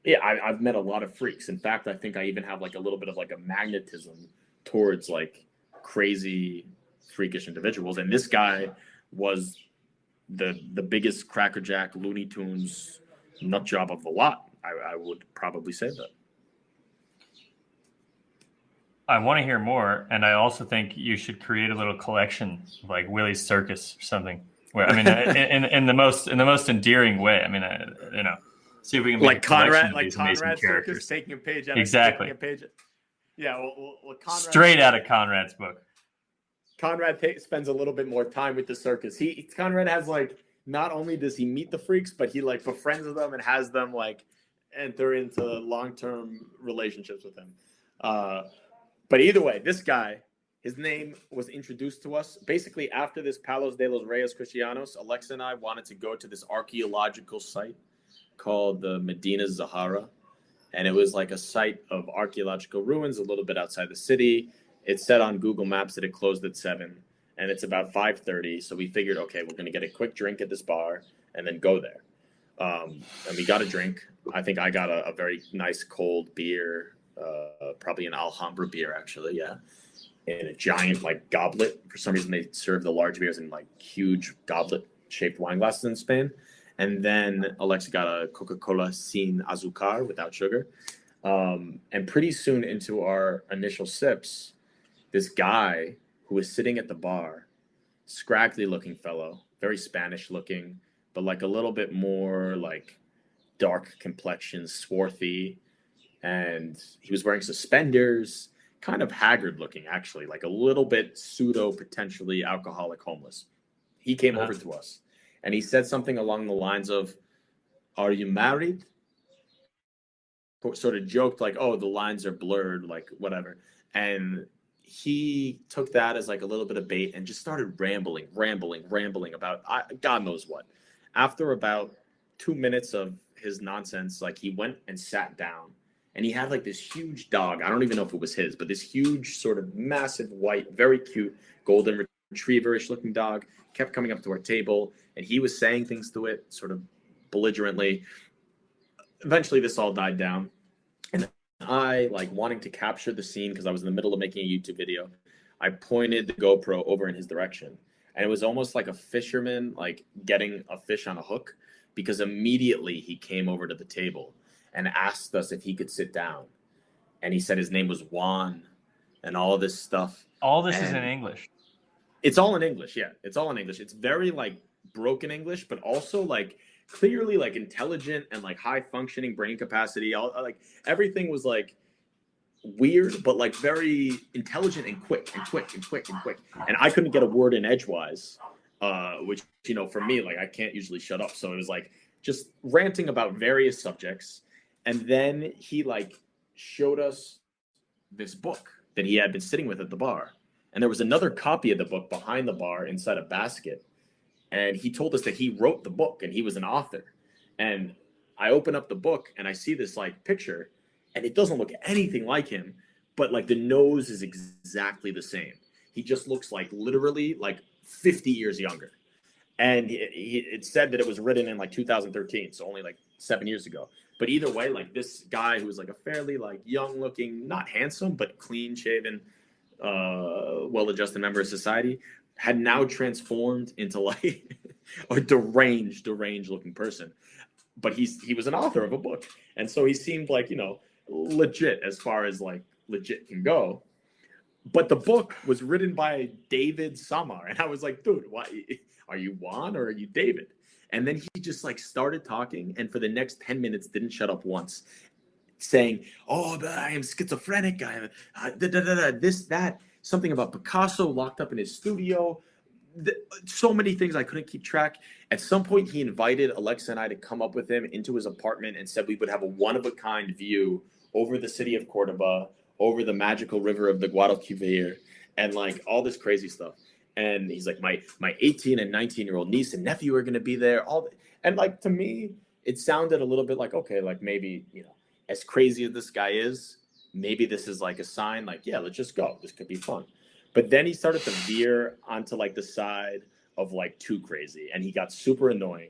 Speaker 3: Yeah, I've met a lot of freaks. In fact, I think I even have like a little bit of like a magnetism towards like crazy, freakish individuals. And this guy was the biggest crackerjack Looney Tunes nut job of the lot. I would probably say that.
Speaker 4: I want to hear more, and I also think you should create a little collection like Willie's Circus or something. Where I mean, in the most endearing way. I mean, you know, see if we can make
Speaker 3: Like
Speaker 4: a collection
Speaker 3: Conrad,
Speaker 4: of
Speaker 3: like
Speaker 4: these amazing
Speaker 3: Conrad
Speaker 4: characters.
Speaker 3: Circus, taking a page out
Speaker 4: Exactly.
Speaker 3: Yeah, well, Conrad,
Speaker 4: Straight out of Conrad's book.
Speaker 3: Conrad spends a little bit more time with the circus. Conrad has like, not only does he meet the freaks, but he like befriends them and has them like enter into long-term relationships with him. But either way, this guy, his name was introduced to us basically after this Palos de los Reyes Cristianos. Alexa and I wanted to go to this archaeological site called the Medina Zahara. And it was like a site of archaeological ruins a little bit outside the city. It said on Google Maps that it closed at 7, and it's about 5:30. So we figured, okay, we're going to get a quick drink at this bar and then go there. And we got a drink. I think I got a very nice cold beer, probably an Alhambra beer, actually, yeah, in a giant like goblet. For some reason, they serve the large beers in like huge goblet-shaped wine glasses in Spain. And then Alexa got a Coca-Cola sin azúcar, without sugar. And pretty soon into our initial sips, this guy who was sitting at the bar, scraggly looking fellow, very Spanish looking, but like a little bit more like dark complexion, swarthy. And he was wearing suspenders, kind of haggard looking, actually, like a little bit pseudo, potentially alcoholic homeless. He came over to us and he said something along the lines of, "Are you married?" Sort of joked like, "Oh, the lines are blurred," like whatever. And he took that as like a little bit of bait and just started rambling about God knows what. After about 2 minutes of his nonsense, like he went and sat down and he had like this huge dog. I don't even know if it was his, but this huge sort of massive white, very cute golden retriever-ish looking dog kept coming up to our table and he was saying things to it sort of belligerently. Eventually this all died down. And I, like wanting to capture the scene because I was in the middle of making a YouTube video, I pointed the GoPro over in his direction. And it was almost like a fisherman, like getting a fish on a hook, because immediately he came over to the table and asked us if he could sit down. And he said his name was Juan and all this stuff.
Speaker 4: All this is in English.
Speaker 3: It's all in English. Yeah, it's all in English. It's very like broken English, but also like clearly like intelligent and like high functioning brain capacity. All like everything was like weird, but like very intelligent and quick. And I couldn't get a word in edgewise, which, you know, for me, like I can't usually shut up. So it was like just ranting about various subjects. And then he like showed us this book that he had been sitting with at the bar. And there was another copy of the book behind the bar inside a basket. And he told us that he wrote the book and he was an author. And I open up the book and I see this like picture and it doesn't look anything like him, but like the nose is exactly the same. He just looks like literally like 50 years younger. And it said that it was written in like 2013, so only like 7 years ago. But either way, like this guy who was like a fairly like young looking, not handsome, but clean shaven, well-adjusted member of society, had now transformed into like a deranged looking person. But he was an author of a book. And so he seemed like, you know, legit as far as like legit can go. But the book was written by David Samar. And I was like, dude, why are you Juan or are you David? And then he just like started talking and for the next 10 minutes didn't shut up once, saying, "Oh, I am schizophrenic. I am this, that, something about Picasso locked up in his studio, so many things I couldn't keep track. At some point, he invited Alexa and I to come up with him into his apartment and said we would have a one-of-a-kind view over the city of Cordoba, over the magical river of the Guadalquivir, and like all this crazy stuff. And he's like, my 18 and 19-year-old niece and nephew are going to be there. And like, to me, it sounded a little bit like, okay, like maybe, you know, as crazy as this guy is, maybe this is like a sign, like, yeah, let's just go. This could be fun. But then he started to veer onto like the side of like too crazy, and he got super annoying.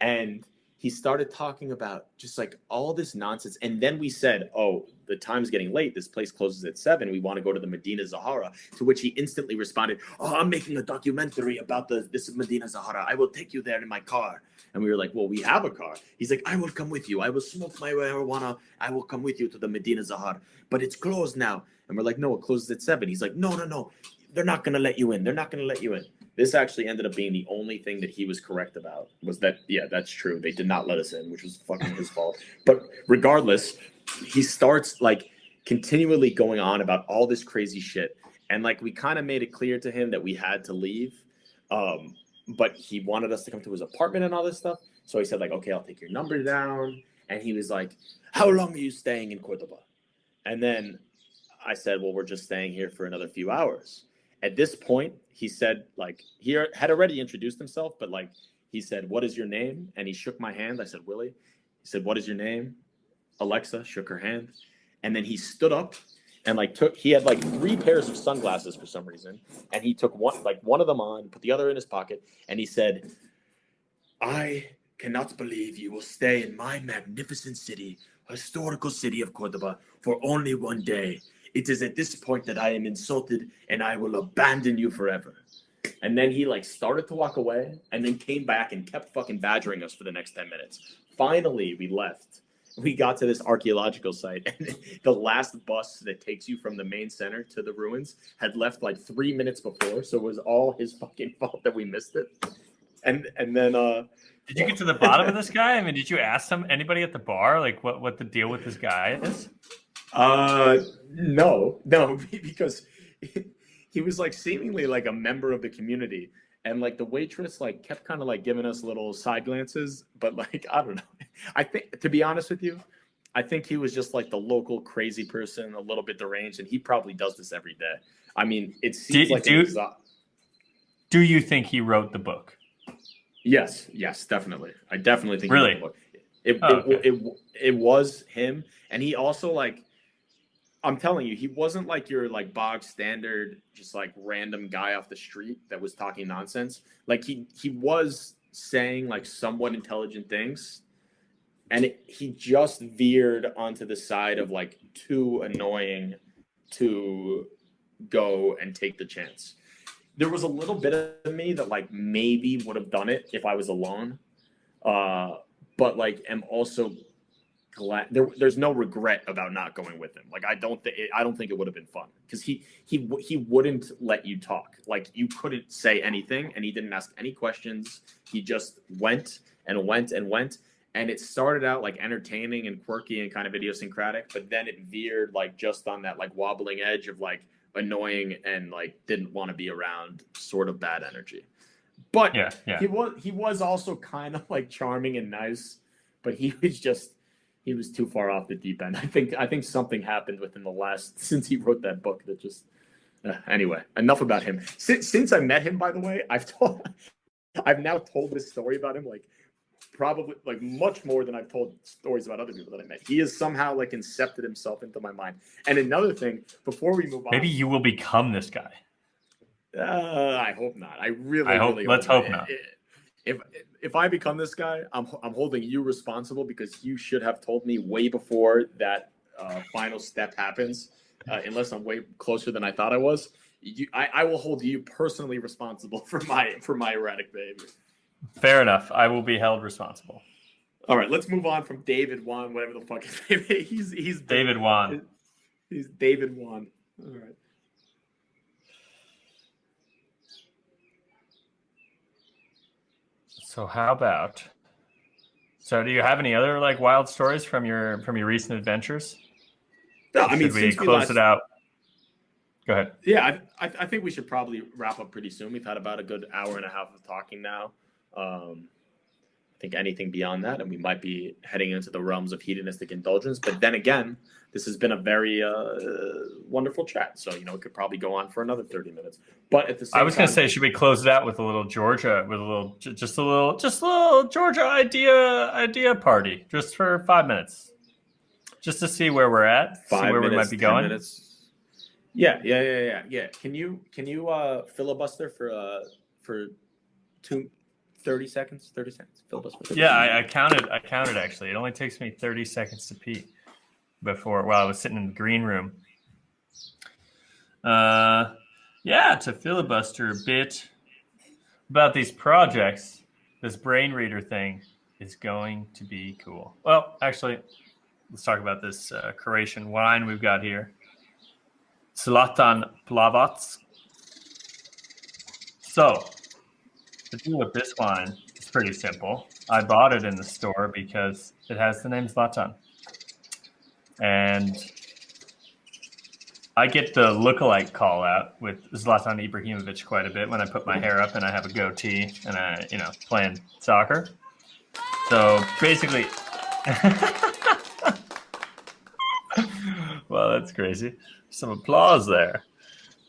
Speaker 3: And he started talking about just like all this nonsense. And then we said, oh, the time's getting late. This place closes at 7. We want to go to the Medina Zahara. To which he instantly responded, oh, I'm making a documentary about this Medina Zahara. I will take you there in my car. And we were like, well, we have a car. He's like, I will come with you. I will smoke my marijuana. I will come with you to the Medina Zahara. But it's closed now. And we're like, no, it closes at 7. He's like, no. They're not going to let you in. They're not going to let you in. This actually ended up being the only thing that he was correct about, was that, yeah, that's true. They did not let us in, which was fucking his fault. But regardless, he starts like continually going on about all this crazy shit. And like, we kind of made it clear to him that we had to leave. But he wanted us to come to his apartment and all this stuff. So he said like, okay, I'll take your number down. And he was like, how long are you staying in Cordoba? And then I said, well, we're just staying here for another few hours. At this point, he said, like, he had already introduced himself, but like, he said, what is your name? And he shook my hand. I said, Willie. He said, what is your name? Alexa shook her hand. And then he stood up and like he had like 3 pairs of sunglasses for some reason. And he took one of them on, put the other in his pocket. And he said, I cannot believe you will stay in my magnificent city, historical city of Cordoba, for only one day. It is at this point that I am insulted and I will abandon you forever. And then he like started to walk away and then came back and kept fucking badgering us for the next 10 minutes. Finally, we left. We got to this archaeological site, and the last bus that takes you from the main center to the ruins had left like 3 minutes before. So it was all his fucking fault that we missed it. And then
Speaker 4: did you get to the bottom of this guy? I mean, did you ask anybody at the bar like what the deal with this guy is?
Speaker 3: No, because he was like seemingly like a member of the community, and like the waitress like kept kind of like giving us little side glances, but like, I don't know. I think, to be honest with you, I think he was just like the local crazy person, a little bit deranged, and he probably does this every day. I mean, it seems
Speaker 4: do you think he wrote the book?
Speaker 3: Yes, definitely. I definitely think
Speaker 4: really
Speaker 3: he wrote the book. It was him, and he also like, I'm telling you, he wasn't like your like bog standard, just like random guy off the street that was talking nonsense. Like he was saying like somewhat intelligent things, and he just veered onto the side of like too annoying to go and take the chance. There was a little bit of me that like maybe would have done it if I was alone, but like am also glad there's no regret about not going with him. Like I don't think it would have been fun, because he wouldn't let you talk. Like you couldn't say anything, and he didn't ask any questions. He just went, and it started out like entertaining and quirky and kind of idiosyncratic, but then it veered like just on that like wobbling edge of like annoying and like didn't want to be around sort of bad energy. But yeah. He was also kind of like charming and nice, but he was too far off the deep end. I think something happened within the last, since he wrote that book, that just anyway, enough about him. Since I met him, by the way, I've now told this story about him like probably like much more than I've told stories about other people that I met. He has somehow like incepted himself into my mind. And another thing, before we move on,
Speaker 4: maybe you will become this guy.
Speaker 3: I hope not. I really hope.
Speaker 4: Let's hope not.
Speaker 3: If I become this guy, I'm holding you responsible, because you should have told me way before that final step happens. Unless I'm way closer than I thought I was, I will hold you personally responsible for my erratic behavior.
Speaker 4: Fair enough. I will be held responsible.
Speaker 3: All right, let's move on from David Juan, whatever the fuck his name is. He's
Speaker 4: David Juan.
Speaker 3: He's David Juan. All right.
Speaker 4: So how about? So do you have any other like wild stories from your recent adventures?
Speaker 3: No, I mean,
Speaker 4: should we close it out? Go ahead.
Speaker 3: Yeah, I think we should probably wrap up pretty soon. We've had about a good hour and a half of talking now. I think anything beyond that, and we might be heading into the realms of hedonistic indulgence. But then again, this has been a very wonderful chat. So, it could probably go on for another 30 minutes. But at the same time,
Speaker 4: I was going to say, should we close it out with a little Georgia, with a little Georgia idea party, just for 5 minutes, just to see where we're at, see where we might be going.
Speaker 3: Minutes. Yeah. Can you filibuster for 30 seconds? 30 seconds. Filibuster. 30
Speaker 4: Yeah,
Speaker 3: seconds.
Speaker 4: I counted actually. It only takes me 30 seconds to pee while I was sitting in the green room. To filibuster a bit about these projects. This brain reader thing is going to be cool. Well, actually, let's talk about this Croatian wine we've got here. Zlatan Plavac. So, the deal with this wine is pretty simple. I bought it in the store because it has the name Zlatan. And I get the lookalike call out with Zlatan Ibrahimovic quite a bit when I put my hair up and I have a goatee and I, playing soccer. So basically, well, that's crazy. Some applause there.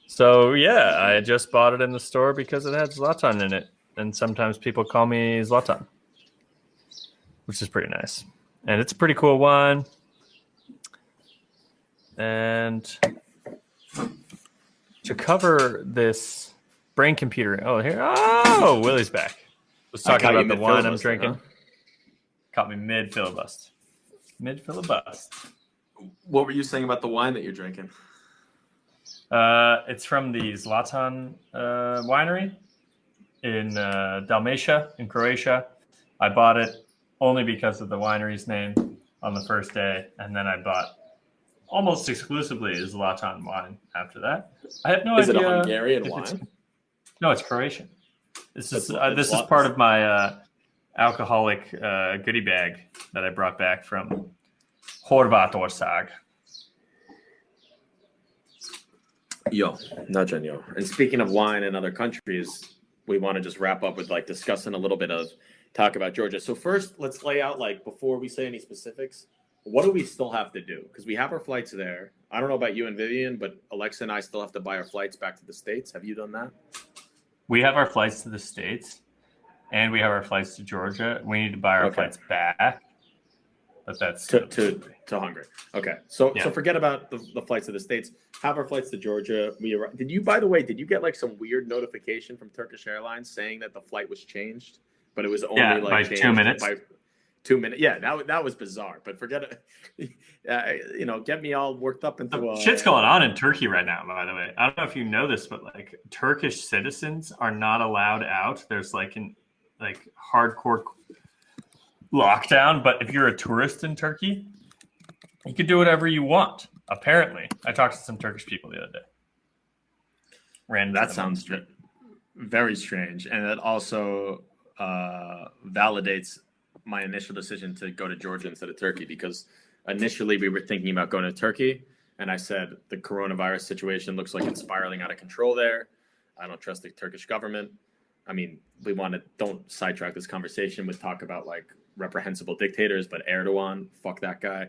Speaker 4: So yeah, I just bought it in the store because it had Zlatan in it. And sometimes people call me Zlatan, which is pretty nice. And it's a pretty cool wine. And to cover this brain computer, Willie's back. Let's talk about the wine I'm drinking. Huh? Caught me mid filibust.
Speaker 3: What were you saying about the wine that you're drinking?
Speaker 4: It's from the Zlatan winery in Dalmatia in Croatia. I bought it only because of the winery's name on the first day, and then I bought almost exclusively Zlatan wine after that. I have no idea.
Speaker 3: Is it a Hungarian wine?
Speaker 4: No, it's Croatian. This is part of my alcoholic goodie bag that I brought back from Horvátország.
Speaker 3: Yo. And speaking of wine in other countries, we want to just wrap up with discussing a little bit of talk about Georgia. So first, let's lay out before we say any specifics, what do we still have to do? Because we have our flights there. I don't know about you and Vivian, but Alexa and I still have to buy our flights back to the States. Have you done that?
Speaker 4: We have our flights to the States, and we have our flights to Georgia. We need to buy our flights back, but that's
Speaker 3: to Hungary. Okay, so forget about the flights to the States. Have our flights to Georgia. Did you get some weird notification from Turkish Airlines saying that the flight was changed, but it was only
Speaker 4: by
Speaker 3: changed
Speaker 4: 2 minutes?
Speaker 3: By 2 minutes. Yeah, that was bizarre. But forget it. Get me all worked up into
Speaker 4: shit's going on in Turkey right now. By the way, I don't know if you know this, but Turkish citizens are not allowed out. There's hardcore lockdown. But if you're a tourist in Turkey, you can do whatever you want. Apparently, I talked to some Turkish people the other day.
Speaker 3: That sounds very strange, and it also validates my initial decision to go to Georgia instead of Turkey, because initially we were thinking about going to Turkey, and I said the coronavirus situation looks like it's spiraling out of control there. I don't trust the Turkish government. I mean, don't sidetrack this conversation with talk about reprehensible dictators, but Erdogan, fuck that guy.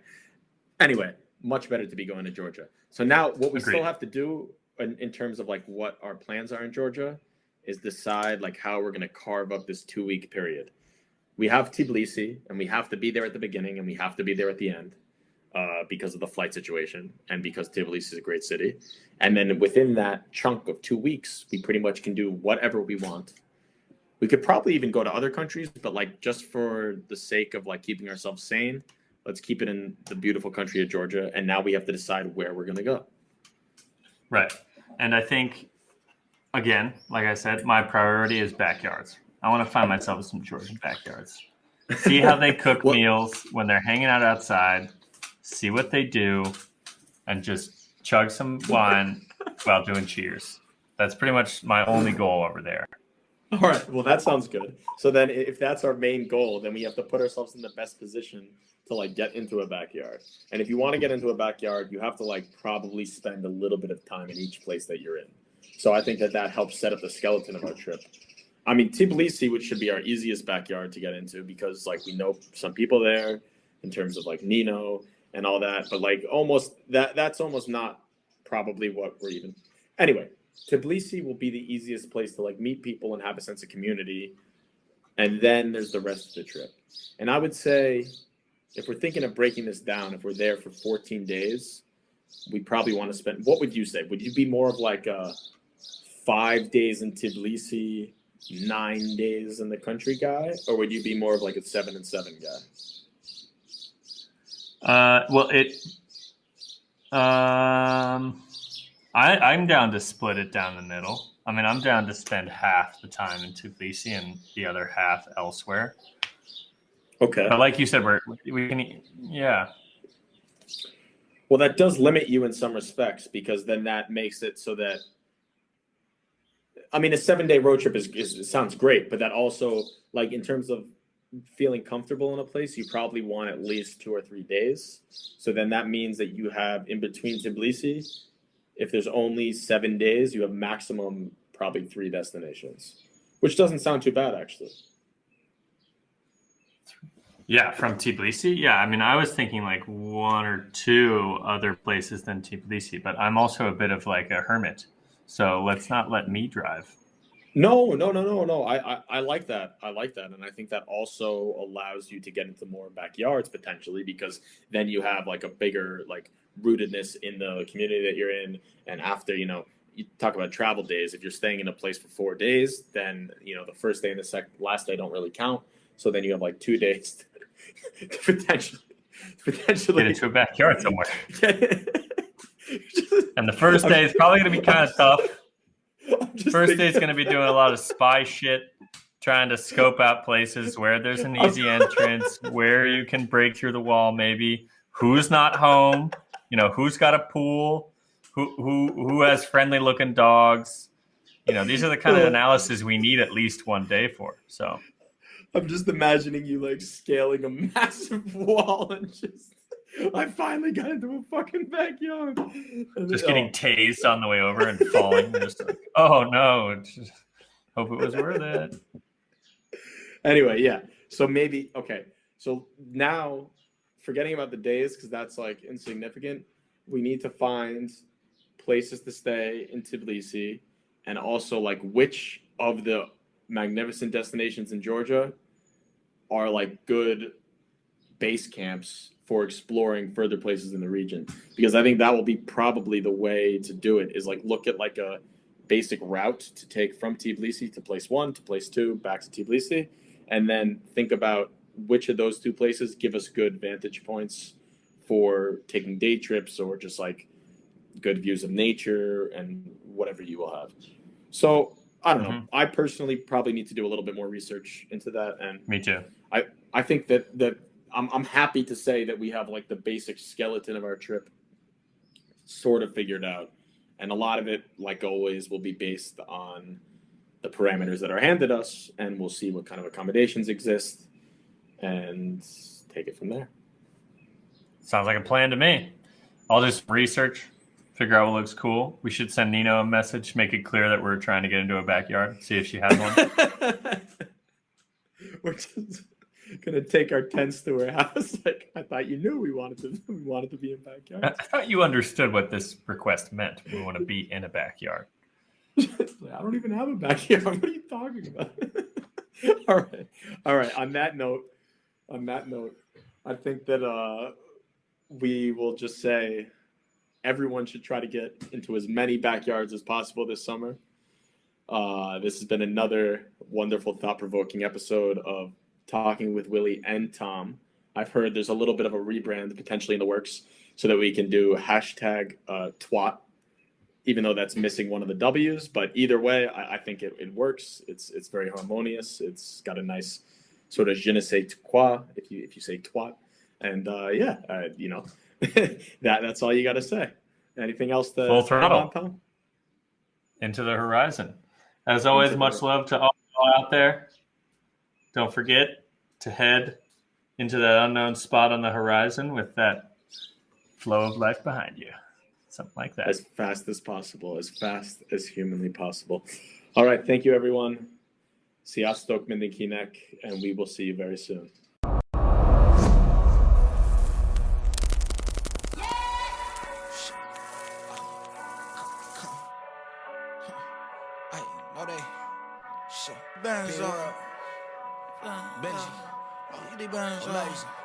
Speaker 3: Anyway, much better to be going to Georgia. So now what we still have to do in terms of what our plans are in Georgia is decide how we're going to carve up this 2-week period. We have Tbilisi, and we have to be there at the beginning, and we have to be there at the end because of the flight situation and because Tbilisi is a great city. And then within that chunk of 2 weeks, we pretty much can do whatever we want. We could probably even go to other countries, but just for the sake of keeping ourselves sane, let's keep it in the beautiful country of Georgia. And now we have to decide where we're going to go.
Speaker 4: Right. And I think, again, like I said, my priority is backyards. I want to find myself some Georgian backyards. See how they cook meals when they're hanging out outside. See what they do, and just chug some wine while doing cheers. That's pretty much my only goal over there.
Speaker 3: All right. Well, that sounds good. So then if that's our main goal, then we have to put ourselves in the best position to like get into a backyard. And if you want to get into a backyard, you have to like probably spend a little bit of time in each place that you're in. So I think that helps set up the skeleton of our trip. I mean, Tbilisi, which should be our easiest backyard to get into because like we know some people there in terms of like Nino and all that, but like almost that's almost not probably what we're even. Anyway, Tbilisi will be the easiest place to like meet people and have a sense of community. And then there's the rest of the trip. And I would say if we're thinking of breaking this down, if we're there for 14 days, we probably want to spend, what would you say? Would you be more of like a 5 days in Tbilisi, 9 days in the country guy? Or would you be more of like a 7 and 7 guy?
Speaker 4: I'm down to split it down the middle. I mean, I'm down to spend half the time in Tbilisi and the other half elsewhere.
Speaker 3: Okay.
Speaker 4: But like you said, we can, yeah.
Speaker 3: Well, that does limit you in some respects because then that makes it so that, I mean, a 7-day road trip sounds great, but that also, like in terms of feeling comfortable in a place, you probably want at least 2 or 3 days. So then that means that you have in between Tbilisi, if there's only 7 days, you have maximum probably 3 destinations, which doesn't sound too bad actually.
Speaker 4: Yeah, from Tbilisi. Yeah, I mean, I was thinking like 1 or 2 other places than Tbilisi, but I'm also a bit of like a hermit. So let's not let me drive.
Speaker 3: No. I like that. I like that. And I think that also allows you to get into more backyards potentially, because then you have like a bigger like rootedness in the community that you're in. And after, you talk about travel days, if you're staying in a place for 4 days, then, the first day and the last day don't really count. So then you have like 2 days to potentially
Speaker 4: get into a backyard somewhere. And the first day is probably going to be kind of tough. First day is going to be doing a lot of spy shit, trying to scope out places where there's an easy entrance, where you can break through the wall, maybe who's not home, who's got a pool, who has friendly looking dogs. These are the kind of analysis we need at least 1 day for. So
Speaker 3: I'm just imagining you like scaling a massive wall and I finally got into a fucking backyard.
Speaker 4: Just getting tased on the way over and falling. Just like, oh no, hope it was worth it.
Speaker 3: Anyway, yeah. So maybe, okay. So now, forgetting about the days, because that's like insignificant, we need to find places to stay in Tbilisi, and also like which of the magnificent destinations in Georgia are like good base camps for exploring further places in the region, because I think that will be probably the way to do it, is like look at like a basic route to take from Tbilisi to place 1 to place 2 back to Tbilisi, and then think about which of those 2 places give us good vantage points for taking day trips or just like good views of nature and whatever you will have. So I don't know. I personally probably need to do a little bit more research into that, and
Speaker 4: me too.
Speaker 3: I think that I'm happy to say that we have like the basic skeleton of our trip sort of figured out. And a lot of it, like always, will be based on the parameters that are handed us, and we'll see what kind of accommodations exist and take it from there.
Speaker 4: Sounds like a plan to me. I'll just research, figure out what looks cool. We should send Nino a message, make it clear that we're trying to get into a backyard, see if she has one.
Speaker 3: We're just gonna take our tents to her house. Like, I thought you knew we wanted to be in backyards.
Speaker 4: I thought you understood what this request meant. We want to be in a backyard.
Speaker 3: I don't even have a backyard. What are you talking about? All right. On that note, I think that we will just say everyone should try to get into as many backyards as possible this summer. This has been another wonderful, thought-provoking episode of Talking with Willie and Tom. I've heard there's a little bit of a rebrand potentially in the works so that we can do hashtag twat, even though that's missing one of the W's. But either way, I think it works. It's very harmonious. It's got a nice sort of je ne sais quoi if you say twat. And that's all you got to say. Anything else to
Speaker 4: full throttle
Speaker 3: Tom?
Speaker 4: into the horizon? As always, much love to all all out there, don't forget to head into that unknown spot on the horizon with that flow of life behind you. Something like that.
Speaker 3: As fast as possible, as fast as humanly possible. All right, thank you, everyone. Sziasztok mindenkinek, and we will see you very soon.
Speaker 7: Benz up. Benji. Oh, you did Benz up.